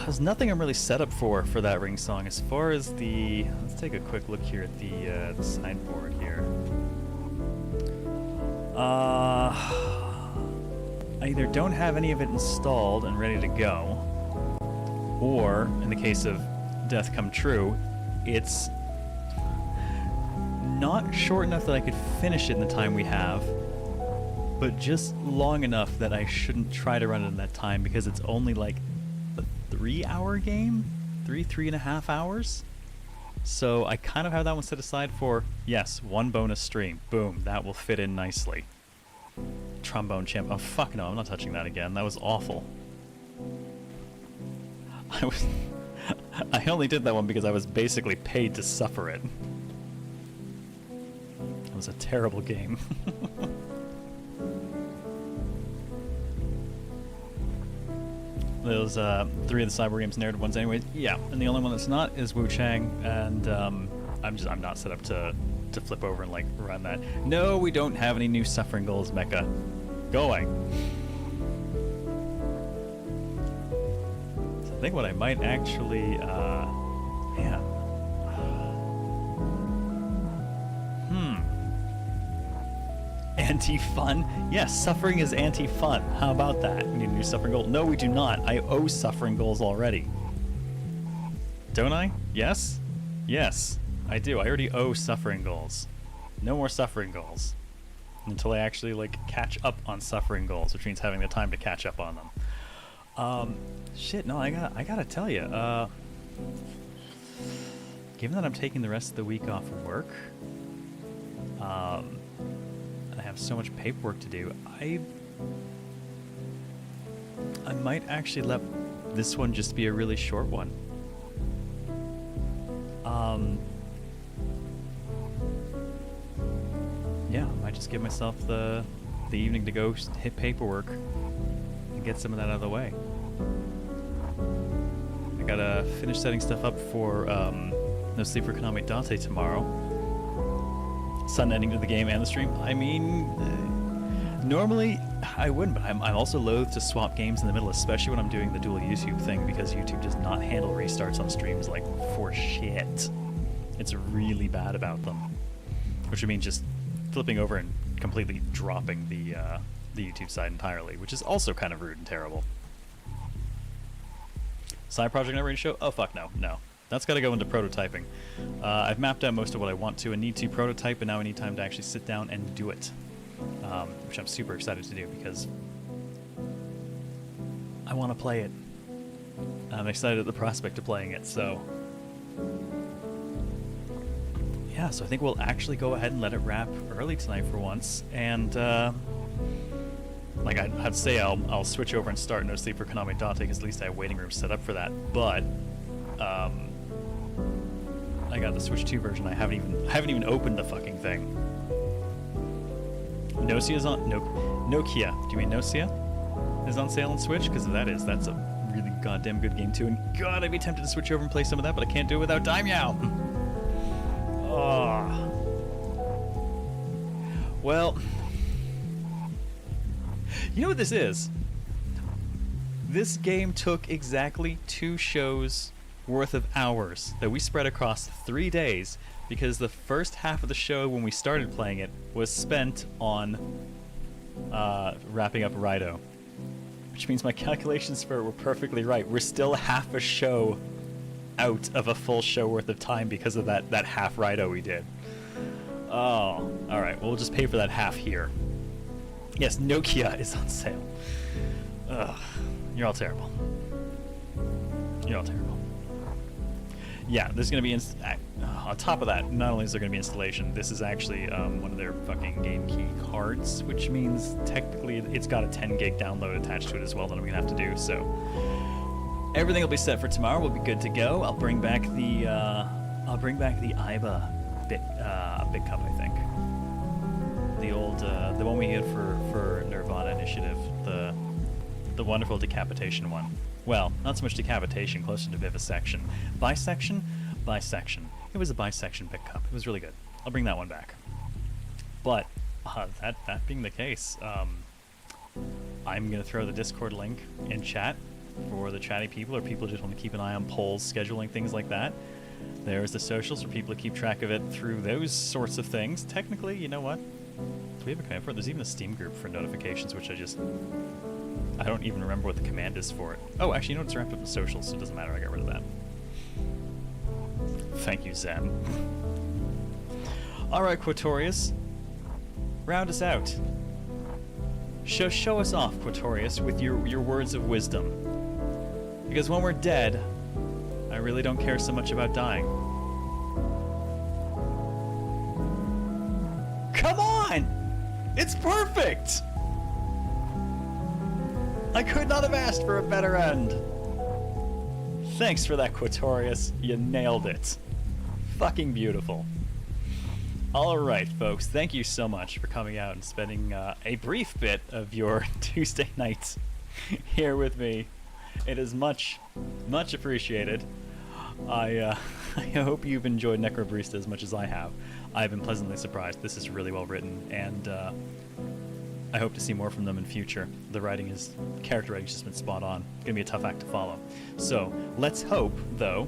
There's nothing I'm really set up for that ring song. As far as the... Let's take a quick look here at the sideboard here. I either don't have any of it installed and ready to go, or, in the case of Death Come True, it's not short enough that I could finish it in the time we have, but just long enough that I shouldn't try to run it in that time because it's only like a 3-hour game? 3.5 hours? So I kind of have that one set aside for, yes, 1 bonus stream. Boom, that will fit in nicely. Trombone champ. Oh, fuck no, I'm not touching that again. That was awful. I only did that one because I was basically paid to suffer it. It was a terrible game. Those 3 of the Cyber Games narrative ones anyways. Yeah, and the only one that's not is Wu Chang, and I'm not set up to flip over and like run that. No, we don't have any new suffering goals, Mecha. Go away. So I think what I might actually Anti-fun? Yes, suffering is anti-fun. How about that? We need a new suffering goal. No, we do not. I owe suffering goals already. Don't I? Yes? Yes, I do. I already owe suffering goals. No more suffering goals. Until I actually, like, catch up on suffering goals, which means having the time to catch up on them. Shit, no, I gotta tell you, given that I'm taking the rest of the week off of work, I have so much paperwork to do, I might actually let this one just be a really short one. Yeah, I might just give myself the evening to go hit paperwork and get some of that out of the way. I gotta finish setting stuff up for No Sleep for Konami Dante tomorrow. Sun ending to the game and the stream. I mean, normally I wouldn't, but I'm also loath to swap games in the middle, especially when I'm doing the dual YouTube thing, because YouTube does not handle restarts on streams like for shit. It's really bad about them, which would mean just flipping over and completely dropping the the YouTube side entirely, which is also kind of rude and terrible. Side project not ready to show? Oh fuck no, no. That's got to go into prototyping. I've mapped out most of what I want to and need to prototype, but now I need time to actually sit down and do it, which I'm super excited to do because I want to play it. I'm excited at the prospect of playing it, so... Yeah, so I think we'll actually go ahead and let it wrap early tonight for once, and, like, I'd say I'll switch over and start No Sleep for Konami Date, because at least I have waiting rooms set up for that, but, I got the Switch 2 version. I haven't even opened the fucking thing. Nocia's on... Nokia. Do you mean Nocia? Is on sale on Switch? Because if that is, that's a really goddamn good game too. And God, I'd be tempted to switch over and play some of that, but I can't do it without Daimyo. Oh. Well... You know what this is? This game took exactly 2 shows worth of hours that we spread across 3 days, because the first half of the show when we started playing it was spent on wrapping up Rido, which means my calculations for it were perfectly right. We're still half a show out of a full show worth of time because of that half Rido we did. Oh, alright, we'll just pay for that half here. Yes, Nokia is on sale. Ugh, you're all terrible. You're all terrible. Yeah, there's going to be... on top of that, not only is there going to be installation, this is actually one of their fucking game key cards, which means technically it's got a 10 gig download attached to it as well that I'm going to have to do, so... Everything will be set for tomorrow. We'll be good to go. I'll bring back the IBA bit cup, I think. The old, the one we had for Nirvana Initiative, the wonderful decapitation one. Well, not so much decapitation, closer to vivisection. Bisection? Bisection. It was a bisection bit cup. It was really good. I'll bring that one back. But, that being the case, I'm going to throw the Discord link in chat for the chatty people, or people who just want to keep an eye on polls, scheduling, things like that. There's the socials for people to keep track of it through those sorts of things. Technically, you know what? Do we have a command for it? There's even a Steam group for notifications, which I don't even remember what the command is for it. Oh, actually, you know what? It's wrapped up in socials, so it doesn't matter. I got rid of that. Thank you, Zen. Alright, Quatorius. Round us out. Show us off, Quatorius, with your words of wisdom. Because when we're dead, I really don't care so much about dying. Come on! It's perfect! I could not have asked for a better end. Thanks for that, Quatorius. You nailed it. Fucking beautiful. Alright, folks. Thank you so much for coming out and spending a brief bit of your Tuesday night here with me. It is much, much appreciated. I hope you've enjoyed Necrobarista as much as I have. I've been pleasantly surprised. This is really well written, and I hope to see more from them in future. The character writing's just been spot on. It's gonna be a tough act to follow. So let's hope, though,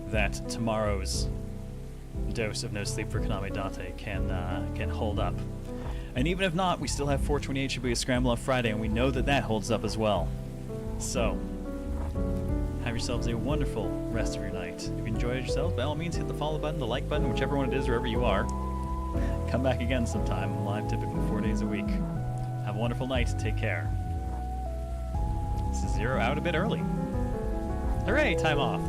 that tomorrow's dose of No Sleep for Konami Date can hold up. And even if not, we still have 428 Shibuya Scramble on Friday, and we know that holds up as well. So, have yourselves a wonderful rest of your night. If you enjoyed yourselves, by all means hit the follow button, the like button, whichever one it is, wherever you are. Come back again sometime. I'm live typically 4 days a week. Have a wonderful night. Take care. This is Zero out a bit early. Hooray, time off.